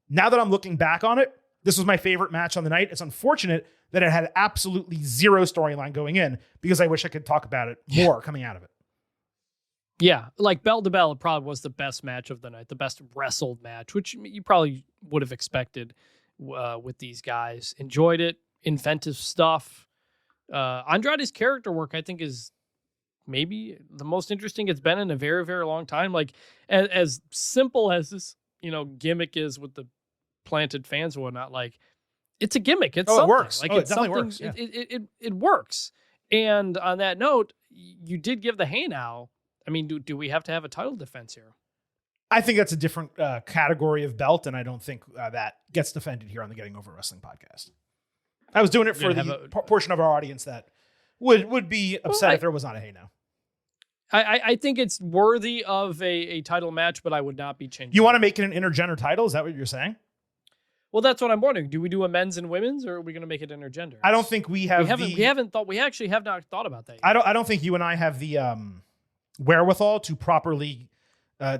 Now that I'm looking back on it, this was my favorite match on the night. It's unfortunate that it had absolutely zero storyline going in because I wish I could talk about it more coming out of it. Yeah, like bell to bell, it probably was the best match of the night, the best wrestled match, which you probably would have expected with these guys. Enjoyed it, inventive stuff. Andrade's character work, I think, is maybe the most interesting it's been in a very, very long time. Like as simple as this, gimmick is with the planted fans and whatnot. Like it's a gimmick. It's something. It works. Like it it's definitely something. works. Yeah. It works. And on that note, you did give the hey now. I mean, do we have to have a title defense here? I think that's a different category of belt, and I don't think that gets defended here on the Getting Over Wrestling podcast. I was doing it for the portion of our audience that would be upset if there was not a hey now. I think it's worthy of a title match, but I would not be changing. You want to make it an intergender title? Is that what you're saying? Well, that's what I'm wondering. Do we do a men's and women's, or are we going to make it intergender? I don't think we have. We actually have not thought about that yet. I don't think you and I have the wherewithal to properly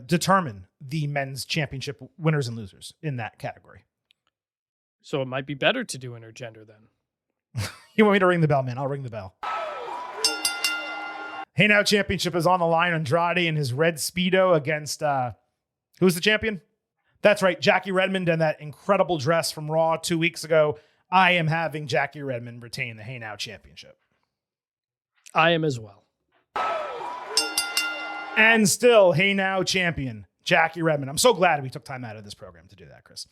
determine the men's championship winners and losers in that category. So it might be better to do intergender then. You want me to ring the bell, man? I'll ring the bell. Hey Now Championship is on the line. Andrade in his red Speedo against, who's the champion? That's right, Jackie Redmond and that incredible dress from Raw 2 weeks ago. I am having Jackie Redmond retain the Hey Now Championship. I am as well. And still, Hey Now champion, Jackie Redmond. I'm so glad we took time out of this program to do that, Chris.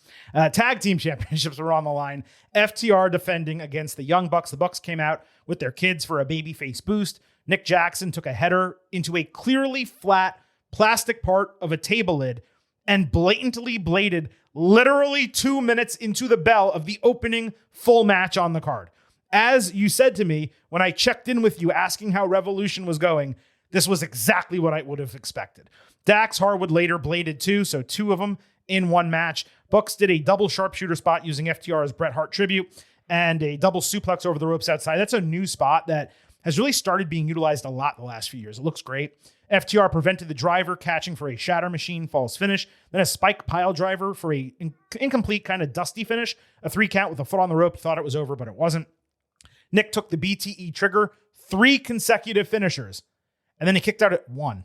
Tag team championships were on the line. FTR defending against the Young Bucks. The Bucks came out with their kids for a babyface boost. Nick Jackson took a header into a clearly flat plastic part of a table lid and blatantly bladed literally 2 minutes into the bell of the opening full match on the card. As you said to me when I checked in with you asking how Revolution was going, this was exactly what I would have expected. Dax Harwood later bladed too, so 2 of them in one match. Bucks did a double sharpshooter spot using FTR's Bret Hart tribute and a double suplex over the ropes outside. That's a new spot that has really started being utilized a lot the last few years. It looks great. FTR prevented the driver catching for a shatter machine false finish, then a spike pile driver for a incomplete kind of dusty finish, a 3 count with a foot on the rope. You thought it was over, but it wasn't. Nick took the BTE trigger, 3 consecutive finishers, and then he kicked out at 1.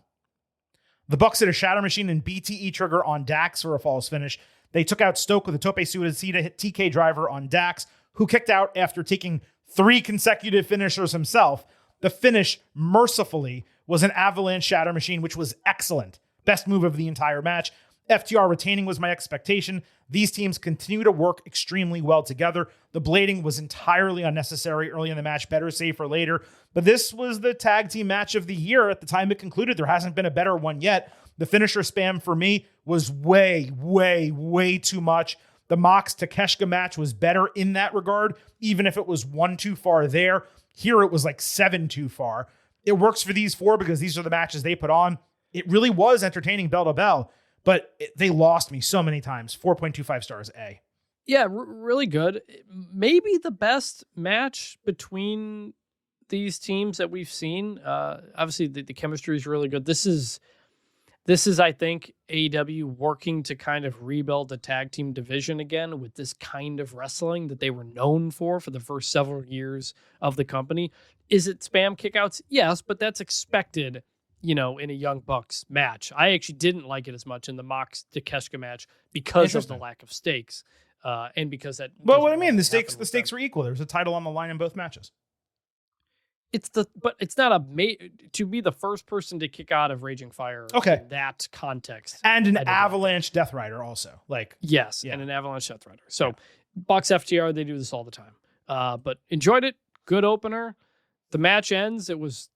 The Bucks hit a shatter machine and BTE trigger on Dax for a false finish. They took out Stoke with a tope suicida, hit TK driver on Dax, who kicked out after taking 3 consecutive finishers himself. The finish, mercifully, was an avalanche shatter machine, which was excellent. Best move of the entire match. FTR retaining was my expectation. These teams continue to work extremely well together. The blading was entirely unnecessary early in the match. Better save for later. But this was the tag team match of the year at the time it concluded. There hasn't been a better one yet. The finisher spam for me was way, way, way too much. The Mox Takeshita match was better in that regard, even if it was 1 too far there. Here it was like 7 too far. It works for these 4 because these are the matches they put on. It really was entertaining bell to bell, but they lost me so many times. 4.25 stars, A. Yeah, really good. Maybe the best match between these teams that we've seen. Obviously, the chemistry is really good. This is, I think, AEW working to kind of rebuild the tag team division again with this kind of wrestling that they were known for the first several years of the company. Is it spam kickouts? Yes, but that's expected, in a Young Bucks match. I actually didn't like it as much in the Mox Takeshita match because of the lack of stakes, and because that. Well, what I mean, the stakes were equal. There was a title on the line in both matches. But it's not to be the first person to kick out of Raging Fire. Okay. In that context. And an Avalanche Death Rider also. Yes. Yeah. And an Avalanche Death Rider. So Bucks FTR, they do this all the time. But enjoyed it. Good opener. The match ends. It was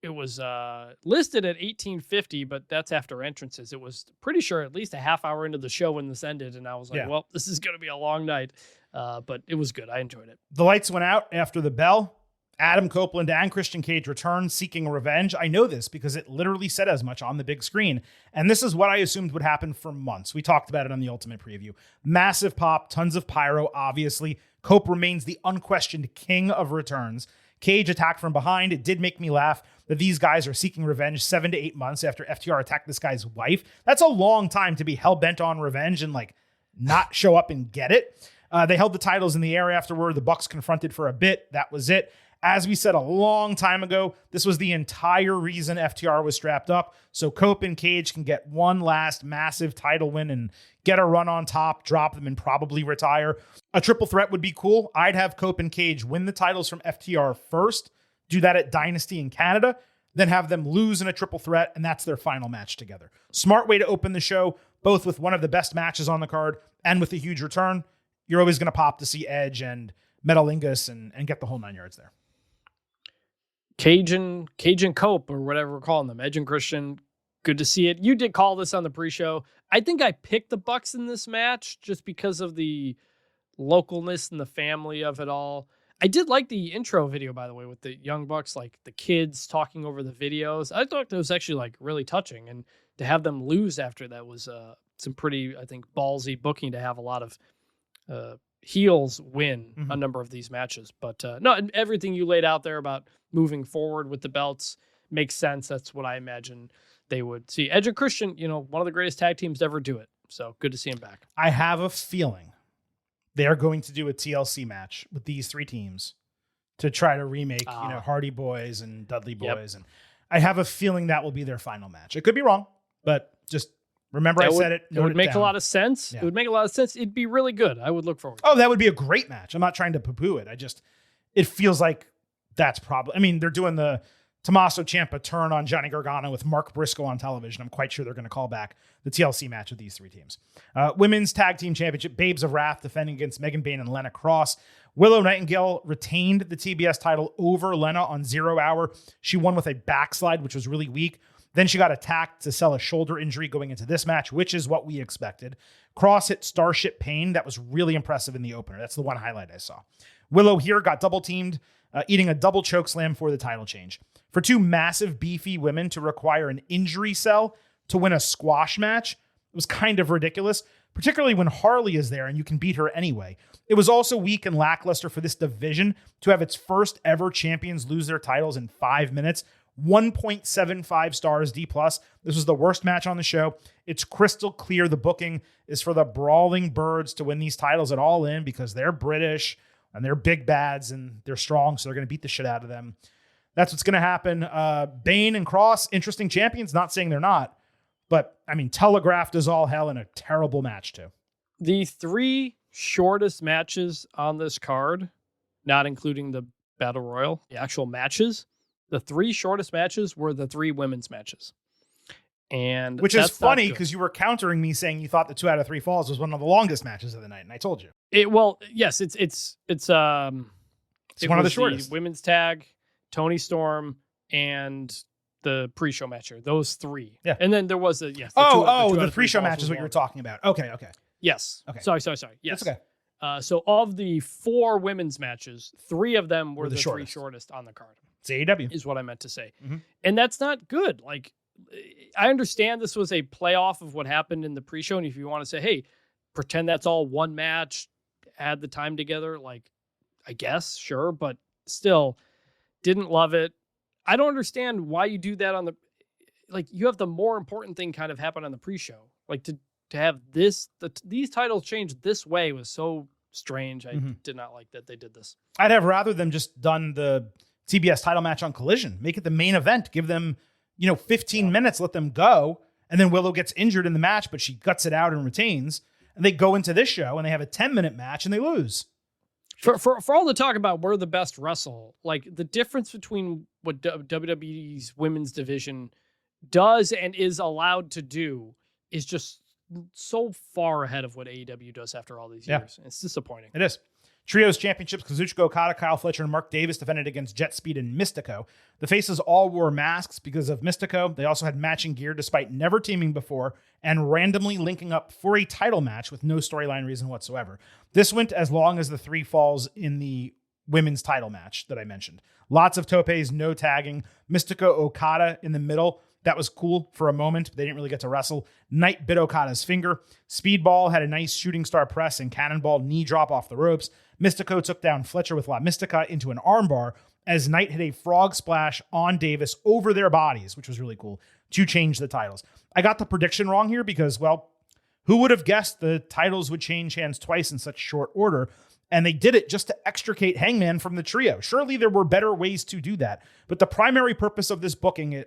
listed at 18:50, but that's after entrances. It was pretty sure at least a half hour into the show when this ended, and I was like, well, this is going to be a long night. But it was good. I enjoyed it. The lights went out after the bell. Adam Copeland and Christian Cage returned seeking revenge. I know this because it literally said as much on the big screen. And this is what I assumed would happen for months. We talked about it on the Ultimate Preview. Massive pop, tons of pyro, obviously. Cope remains the unquestioned king of returns. Cage attacked from behind. It did make me laugh that these guys are seeking revenge 7 to 8 months after FTR attacked this guy's wife. That's a long time to be hell-bent on revenge and not show up and get it. They held the titles in the air afterward. The Bucks confronted for a bit. That was it. As we said a long time ago, this was the entire reason FTR was strapped up. So Cope and Cage can get one last massive title win and get a run on top, drop them, and probably retire. A triple threat would be cool. I'd have Cope and Cage win the titles from FTR first, do that at Dynasty in Canada, then have them lose in a triple threat, and that's their final match together. Smart way to open the show, both with one of the best matches on the card and with a huge return. You're always going to pop to see Edge and Metalingus and get the whole 9 yards there. Cage and Cope, or whatever we're calling them, Edge and Christian, good to see it. You did call this on the pre-show. I think I picked the Bucks in this match just because of the localness and the family of it all. I did like the intro video, by the way, with the Young Bucks, like the kids talking over the videos. I thought that was actually really touching, and to have them lose after that was some pretty, I think, ballsy booking to have a lot of heels win a number of these matches. But no, and everything you laid out there about moving forward with the belts makes sense. That's what I imagine they would see. Edge and Christian, one of the greatest tag teams to ever do it. So good to see him back. I have a feeling they're going to do a TLC match with these three teams to try to remake, Hardy Boys and Dudley Boys. And I have a feeling that will be their final match. I could be wrong, but just remember I said it. It would make a lot of sense. Yeah. It would make a lot of sense. It'd be really good. I would look forward to it. Oh, that would be a great match. I'm not trying to poo-poo it. It feels like that's probably, they're doing the Tommaso Ciampa turn on Johnny Gargano with Mark Briscoe on television. I'm quite sure they're going to call back the TLC match with these three teams. Women's Tag Team Championship, Babes of Wrath defending against Megan Bayne and Lena Cross. Willow Nightingale retained the TBS title over Lena on 0 Hour. She won with a backslide, which was really weak. Then she got attacked to sell a shoulder injury going into this match, which is what we expected. Cross hit Starship Pain. That was really impressive in the opener. That's the one highlight I saw. Willow here got double teamed, eating a double choke slam for the title change. For two massive, beefy women to require an injury cell to win a squash match, it was kind of ridiculous, particularly when Harley is there and you can beat her anyway. It was also weak and lackluster for this division to have its first ever champions lose their titles in 5 minutes. 1.75 stars D+. This was the worst match on the show. It's crystal clear the booking is for the Brawling Birds to win these titles at All In because they're British and they're big bads and they're strong, so they're going to beat the shit out of them. That's what's going to happen. Bane and Cross, interesting champions. Not saying they're not, but telegraphed as all hell in a terrible match too. The three shortest matches on this card, not including the Battle Royal, the actual matches, the three shortest matches were the three women's matches. And which is funny because you were countering me saying you thought the 2 out of 3 falls was one of the longest matches of the night, and I told you. Yes, it's one of the shortest. The women's tag, Toni Storm, and the pre-show match here. Those three. Yeah. And then there was the pre-show match is what you were talking about. Okay. Yes. Okay. Sorry. Yes. That's okay. So of the 4 women's matches, 3 of them were the three shortest on the card. It's AEW. Is what I meant to say. Mm-hmm. And that's not good. I understand this was a playoff of what happened in the pre-show. And if you want to say, hey, pretend that's all one match, add the time together, I guess, sure. But still, didn't love it. I don't understand why you do that on the, you have the more important thing kind of happen on the pre-show. To have these titles changed this way was so strange. I did not like that they did this. I'd have rather them just done the TBS title match on Collision. Make it the main event. Give them, 15 minutes, let them go. And then Willow gets injured in the match, but she guts it out and retains. And they go into this show and they have a 10-minute match and they lose. For all the talk about we're the best wrestle, the difference between what WWE's women's division does and is allowed to do is just so far ahead of what AEW does after all these years. It's disappointing. It is. Trios Championships, Kazuchika Okada, Kyle Fletcher, and Mark Davis defended against Jet Speed and Mystico. The faces all wore masks because of Mystico. They also had matching gear despite never teaming before and randomly linking up for a title match with no storyline reason whatsoever. This went as long as the 3 falls in the women's title match that I mentioned. Lots of topes, no tagging. Mystico Okada in the middle. That was cool for a moment, but they didn't really get to wrestle. Knight bit Okada's finger. Speedball had a nice shooting star press and cannonball knee drop off the ropes. Mystico took down Fletcher with La Mystica into an armbar as Knight hit a frog splash on Davis over their bodies, which was really cool, to change the titles. I got the prediction wrong here because, well, who would have guessed the titles would change hands twice in such short order? And they did it just to extricate Hangman from the trio. Surely there were better ways to do that. But the primary purpose of this booking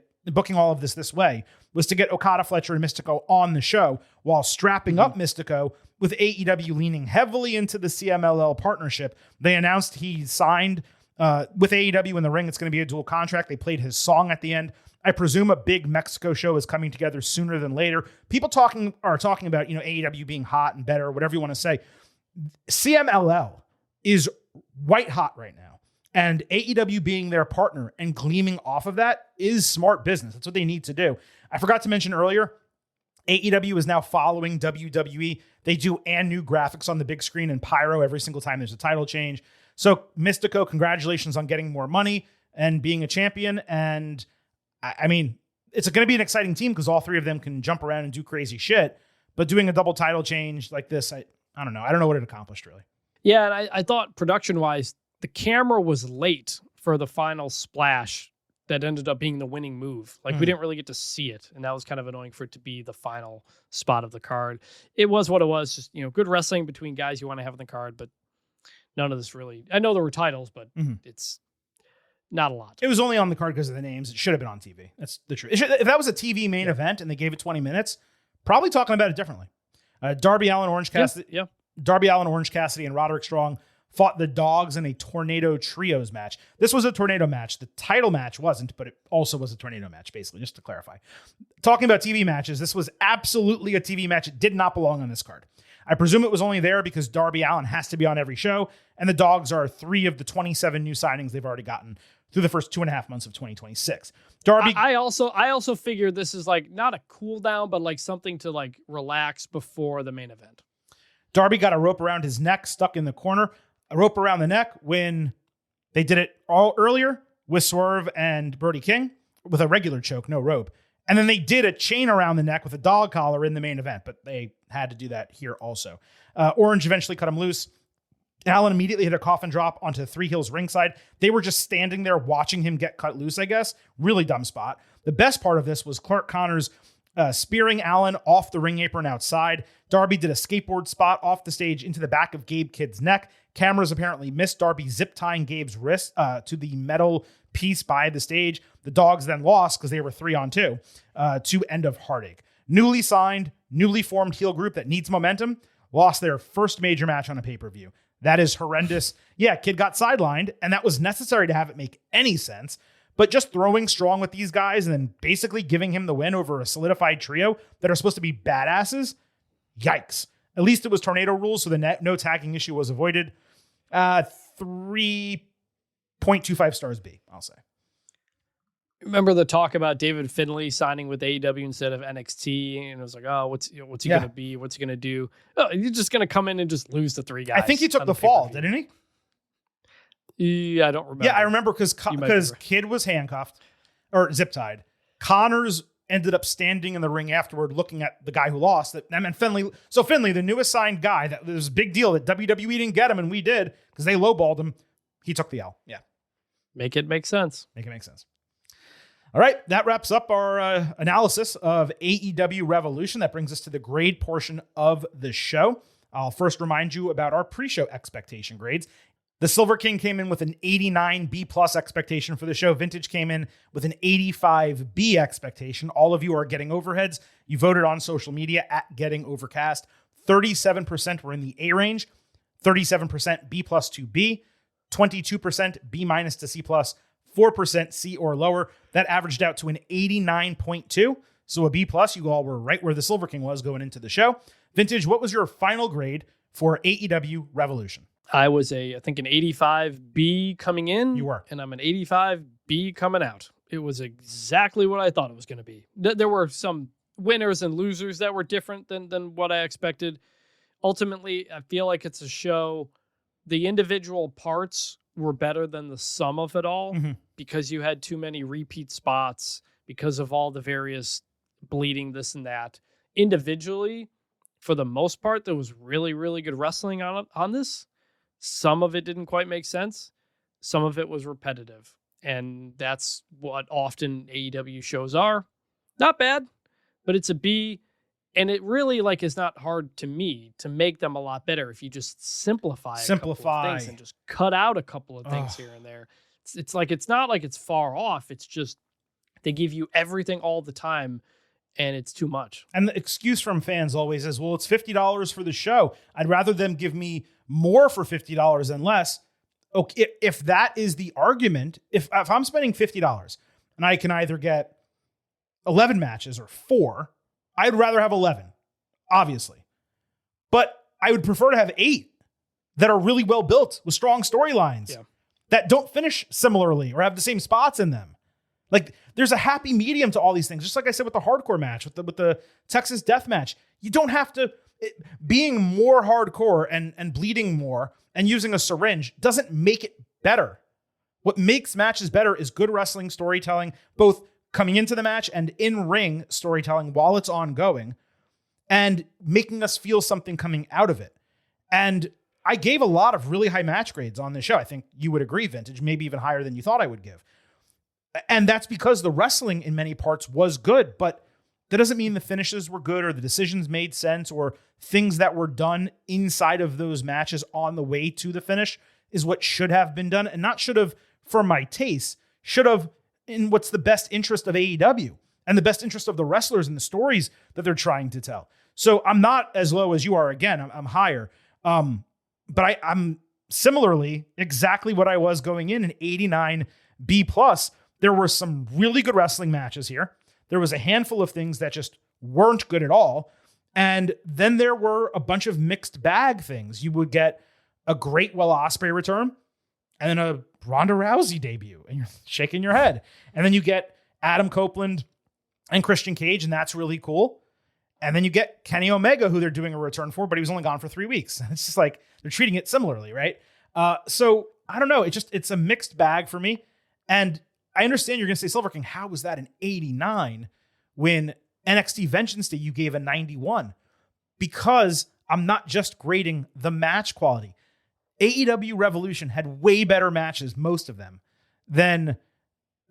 all of this way was to get Okada, Fletcher, and Mystico on the show while strapping up Mystico. With AEW leaning heavily into the CMLL partnership, they announced he signed with AEW in the ring. It's going to be a dual contract. They played his song at the end. I presume a big Mexico show is coming together sooner than later. People are talking about, AEW being hot and better, whatever you want to say. CMLL is white hot right now. And AEW being their partner and gleaming off of that is smart business. That's what they need to do. I forgot to mention earlier, AEW is now following WWE. They do new graphics on the big screen and pyro every single time there's a title change. So Mystico, congratulations on getting more money and being a champion. And I mean, it's going to be an exciting team because all 3 of them can jump around and do crazy shit. But doing a double title change like this, I don't know. I don't know what it accomplished really. Yeah, and I thought production-wise, the camera was late for the final splash that ended up being the winning move. Like, we didn't really get to see it, and that was kind of annoying for it to be the final spot of the card. It was what it was, just, good wrestling between guys you want to have on the card, but none of this really... I know there were titles, but it's not a lot. It was only on the card because of the names. It should have been on TV. That's the truth. If that was a TV main event and they gave it 20 minutes, probably talking about it differently. Darby Allin, Orange Cassidy, and Roderick Strong fought the Dogs in a Tornado Trios match. This was a tornado match. The title match wasn't, but it also was a tornado match, basically, just to clarify. Talking about TV matches, this was absolutely a TV match. It did not belong on this card. I presume it was only there because Darby Allin has to be on every show, and the Dogs are 3 of the 27 new signings they've already gotten through the first 2.5 months of 2026. Darby, I also figured this is like not a cool down, but like something to like relax before the main event. Darby got a rope around his neck, stuck in the corner. A rope around the neck when they did it all earlier with Swerve and Brody King with a regular choke, no rope. And then they did a chain around the neck with a dog collar in the main event, but they had to do that here also. Orange eventually cut him loose. Allen immediately hit a coffin drop onto 3 Heels ringside. They were just standing there watching him get cut loose, I guess. Really dumb spot. The best part of this was Clark Connors spearing Allen off the ring apron outside. Darby did a skateboard spot off the stage into the back of Gabe Kidd's neck. Cameras apparently missed Darby zip tying Gabe's wrist to the metal piece by the stage. The Dogs then lost because they were 3-on-2 to End of Heartache. Newly signed, newly formed heel group that needs momentum lost their first major match on a pay-per-view. That is horrendous. Yeah, Kidd got sidelined, and that was necessary to have it make any sense. But just throwing Strong with these guys and then basically giving him the win over a solidified trio that are supposed to be badasses, yikes. At least it was tornado rules, so the no tagging issue was avoided. 3.25 stars B, I'll say. Remember the talk about David Finlay signing with AEW instead of NXT, and it was like, oh, what's he going to be? What's he going to do? Oh, he's just going to come in and just lose to 3 guys. I think he took the fall, didn't he? Yeah, I don't remember. Yeah, I remember because Kidd was handcuffed or zip tied. Connors ended up standing in the ring afterward looking at the guy who lost. Finlay, the newest signed guy, that was a big deal that WWE didn't get him and we did because they lowballed him. He took the L. Yeah. Make it make sense. Make it make sense. All right, that wraps up our analysis of AEW Revolution. That brings us to the grade portion of the show. I'll first remind you about our pre-show expectation grades. The Silver King came in with an 89 B+ expectation for the show. Vintage came in with an 85 B expectation. All of you are getting overheads. You voted on social media at Getting Overcast. 37% were in the A range, 37% B+ to B, 22% B- to C+, 4% C or lower. That averaged out to an 89.2. So a B plus, you all were right where the Silver King was going into the show. Vintage, what was your final grade for AEW Revolution? I was I think an 85B coming in. You were. And I'm an 85B coming out. It was exactly what I thought it was going to be. There were some winners and losers that were different than what I expected. Ultimately, I feel like it's a show. The individual parts were better than the sum of it all because you had too many repeat spots because of all the various bleeding, this and that. Individually, for the most part, there was really, really good wrestling on this. Some of it didn't quite make sense. Some of it was repetitive. And that's what often AEW shows are. Not bad, but it's a B. And it really is not hard to me to make them a lot better if you just simplify a couple of things and just cut out a couple of things here and there. It's not like it's far off. It's just they give you everything all the time, and it's too much. And the excuse from fans always is, well, it's $50 for the show. I'd rather them give me more for $50 than less. Okay, if that is the argument, if I'm spending $50 and I can either get 11 matches or 4, I'd rather have 11, obviously. But I would prefer to have 8 that are really well built with strong storylines that don't finish similarly or have the same spots in them. There's a happy medium to all these things. Just like I said with the hardcore match, with the Texas Death Match. You don't have to... being more hardcore and bleeding more and using a syringe doesn't make it better. What makes matches better is good wrestling storytelling, both coming into the match and in-ring storytelling while it's ongoing, and making us feel something coming out of it. And I gave a lot of really high match grades on this show. I think you would agree, Vintage, maybe even higher than you thought I would give. And that's because the wrestling in many parts was good, but that doesn't mean the finishes were good or the decisions made sense or things that were done inside of those matches on the way to the finish is what should have been done, and not should have for my taste, should have in what's the best interest of AEW and the best interest of the wrestlers and the stories that they're trying to tell. So I'm not as low as you are. Again, I'm higher. But I'm similarly exactly what I was going in an 89 B+. There were some really good wrestling matches here. There was a handful of things that just weren't good at all. And then there were a bunch of mixed bag things. You would get a great Will Ospreay return and then a Ronda Rousey debut, and you're shaking your head. And then you get Adam Copeland and Christian Cage, and that's really cool. And then you get Kenny Omega, who they're doing a return for, but he was only gone for 3 weeks. It's just like they're treating it similarly, right? So I don't know. It's a mixed bag for me. And I understand you're going to say, Silver King, how was that an 89 when NXT Vengeance Day you gave a 91? Because I'm not just grading the match quality. AEW Revolution had way better matches, most of them, than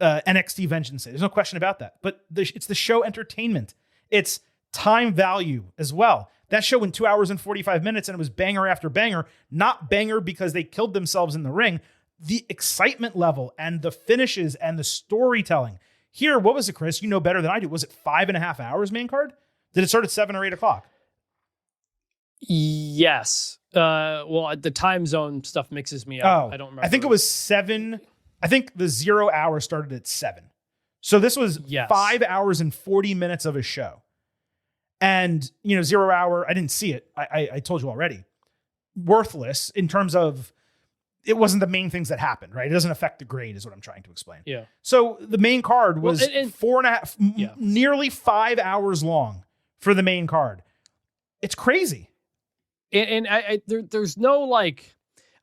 NXT Vengeance Day. There's no question about that. But it's the show entertainment. It's time value as well. That show went 2 hours and 45 minutes, and it was banger after banger. Not banger because they killed themselves in the ring. The excitement level and the finishes and the storytelling. Here, what was it, Chris? You know better than I do. Was it 5.5 hours main card? Did it start at 7 or 8 o'clock? Yes. Well, the time zone stuff mixes me up. I don't remember. I think it was 7. I think the 0 hour started at 7. So this was 5 hours and 40 minutes of a show. And, 0 hour, I didn't see it. I told you already. Worthless in terms of it wasn't the main things that happened, right? It doesn't affect the grade is what I'm trying to explain. Yeah. So the main card was 4.5, nearly 5 hours long for the main card. It's crazy. And there's no I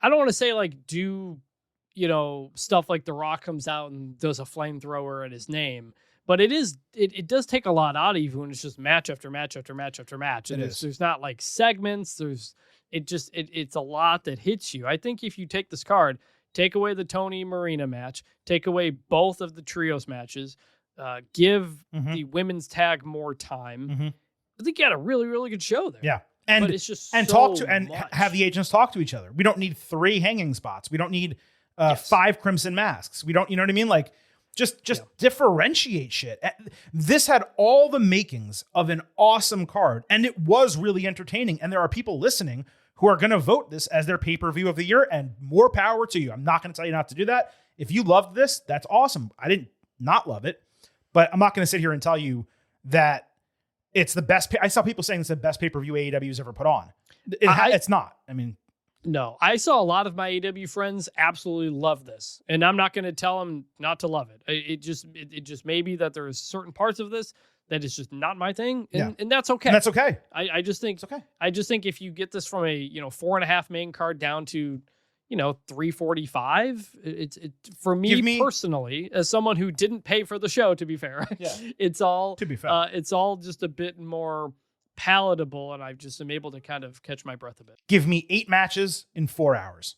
don't want to say stuff like The Rock comes out and does a flamethrower at his name, but it does take a lot out of you when it's just match after match after match after match. And there's not segments. It's a lot that hits you. I think if you take this card, take away the Tony Marina match, take away both of the trios matches, give the women's tag more time. I think you had a really, really good show there. Yeah. But it's just have the agents talk to each other. We don't need 3 hanging spots. We don't need 5 crimson masks. We don't, you know what I mean? Just differentiate shit. This had all the makings of an awesome card, and it was really entertaining. And there are people listening who are going to vote this as their pay-per-view of the year, and more power to you. I'm not going to tell you not to do that. If you loved this, that's awesome. I didn't not love it, but I'm not going to sit here and tell you that it's the best. I saw people saying it's the best pay-per-view AEW's ever put on. It's not. I mean, no, I saw a lot of my AEW friends absolutely love this, and I'm not going to tell them not to love it. It just may be that there's certain parts of this that is just not my thing, and that's okay. And that's okay. I just think it's okay. I just think if you get this from a 4.5 main card down to 345, it for me personally, as someone who didn't pay for the show, to be fair, it's all to be fair. It's all just a bit more palatable, and I just am able to kind of catch my breath a bit. Give me 8 matches in 4 hours,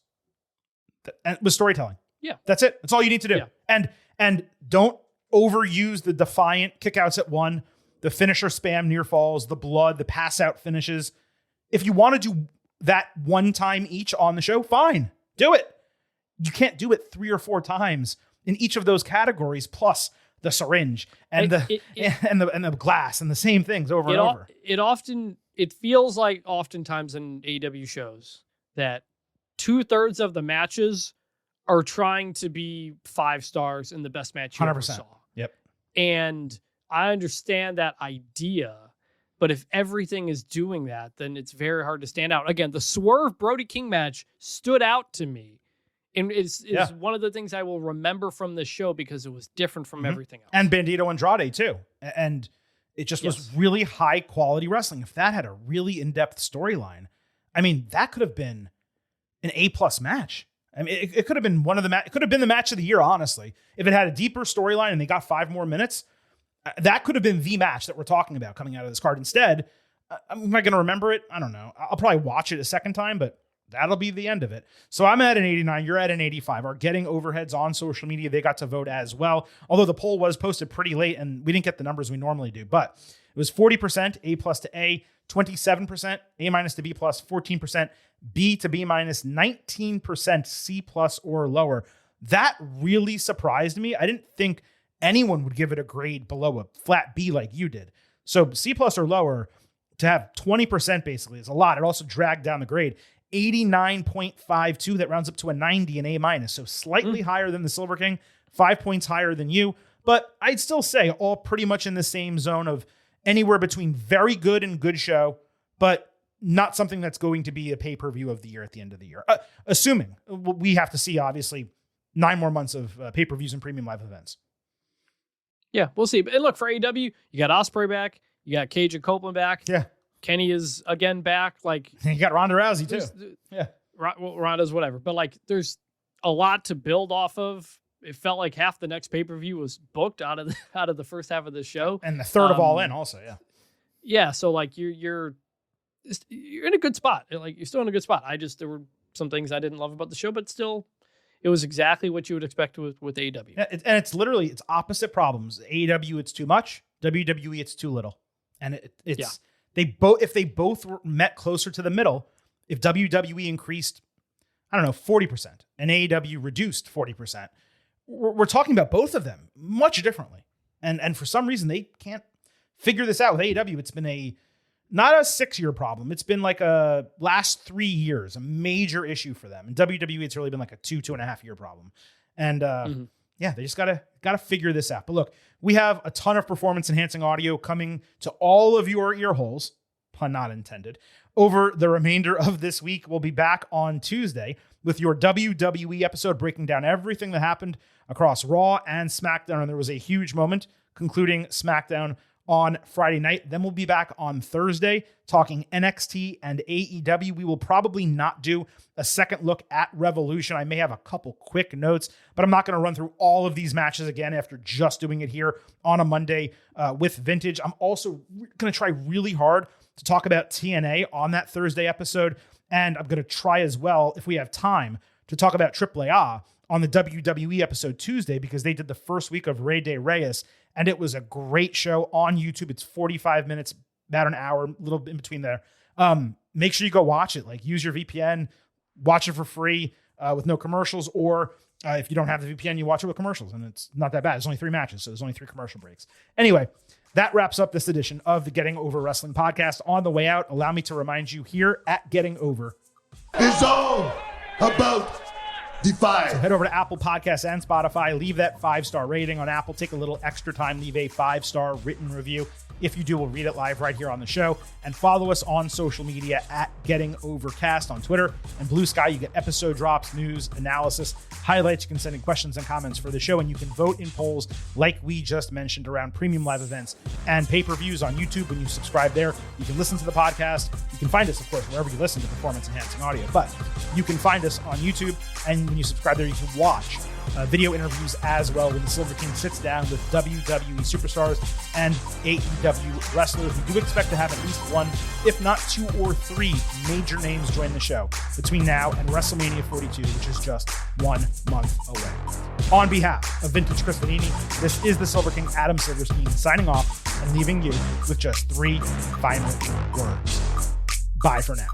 with storytelling. Yeah, that's it. That's all you need to do. Yeah. And don't overuse the defiant kickouts at 1, the finisher spam near falls, the blood, the pass out finishes. If you want to do that one time each on the show, fine, do it. You can't do it 3 or 4 times in each of those categories, plus the syringe and the glass and the same things over and over. It feels like oftentimes in AEW shows that 2/3 of the matches are trying to be 5 stars in the best match you ever saw. Yep. And I understand that idea, but if everything is doing that, then it's very hard to stand out. Again, the Swerve Brody King match stood out to me. And it's one of the things I will remember from this show because it was different from everything else. And Bandito Andrade too. And it just was really high quality wrestling. If that had a really in-depth storyline, I mean, that could have been an A+ match. I mean, it could have been it could have been the match of the year, honestly. If it had a deeper storyline and they got 5 more minutes, that could have been the match that we're talking about coming out of this card. Instead, am I going to remember it? I don't know. I'll probably watch it a second time, but that'll be the end of it. So I'm at an 89. You're at an 85. Our Getting Overheads on social media, they got to vote as well. Although the poll was posted pretty late and we didn't get the numbers we normally do, but it was 40% A+ to A, 27% A- to B+, 14% B to B-, 19% C+ or lower. That really surprised me. I didn't think anyone would give it a grade below a flat B like you did. So C+ or lower, to have 20% basically is a lot. It also dragged down the grade. 89.52, that rounds up to a 90 in A-. So slightly higher than the Silver King, 5 points higher than you. But I'd still say all pretty much in the same zone of anywhere between very good and good show, but not something that's going to be a pay-per-view of the year at the end of the year. Assuming we have to see, obviously, 9 more months of pay-per-views and premium live events. Yeah, we'll see. And look, for AEW, you got Ospreay back, you got Cage and Copeland back. Yeah. Kenny is again back. Like, you got Ronda Rousey too. Yeah. Ronda's whatever. But like, there's a lot to build off of. It felt like half the next pay-per-view was booked out of the first half of the show. And the third of All In also, yeah. Yeah, so like you're in a good spot. Like, you're still in a good spot. There were some things I didn't love about the show, but still it was exactly what you would expect with AEW. Yeah, and it's opposite problems. AEW, it's too much. WWE, it's too little. And it's if they both met closer to the middle, if WWE increased, 40%, and AEW reduced 40%, we're talking about both of them much differently. And for some reason, they can't figure this out with AEW. It's been not a 6-year problem. It's been like a last 3 years, a major issue for them. And WWE, it's really been like a 2.5 year problem. And they just gotta figure this out. But look, we have a ton of performance enhancing audio coming to all of your ear holes, pun not intended, over the remainder of this week. We'll be back on Tuesday with your WWE episode, breaking down everything that happened across Raw and SmackDown. And there was a huge moment concluding SmackDown on Friday night. Then we'll be back on Thursday talking NXT and AEW. We will probably not do a second look at Revolution. I may have a couple quick notes, but I'm not going to run through all of these matches again after just doing it here on a Monday with Vintage. I'm also going to try really hard to talk about TNA on that Thursday episode. And I'm going to try as well, if we have time, to talk about AAA on the WWE episode Tuesday, because they did the first week of Rey de Reyes, and it was a great show on YouTube. It's 45 minutes, about an hour, a little bit in between there. Make sure you go watch it. Like, use your VPN, watch it for free with no commercials, or if you don't have the VPN, you watch it with commercials, and it's not that bad. There's only 3 matches, so there's only 3 commercial breaks. Anyway, that wraps up this edition of the Getting Over Wrestling podcast. On the way out, allow me to remind you here at Getting Over, it's all about Defy. So head over to Apple Podcasts and Spotify. Leave that 5-star rating on Apple. Take a little extra time. Leave a 5-star written review. If you do, we'll read it live right here on the show. And follow us on social media at Getting Overcast on Twitter and Blue Sky. You get episode drops, news, analysis, highlights. You can send in questions and comments for the show, and you can vote in polls like we just mentioned around premium live events and pay-per-views on YouTube. When you subscribe there, you can listen to the podcast. You can find us, of course, wherever you listen to performance-enhancing audio, but you can find us on YouTube, and when you subscribe there, you can watch video interviews as well when the Silver King sits down with WWE superstars and AEW wrestlers. We do expect to have at least one, if not 2 or 3 major names join the show between now and WrestleMania 42, which is just 1 month away. On behalf of Vintage Chris Vanini, this is the Silver King, Adam Silverstein, signing off and leaving you with just 3 final words. Bye for now.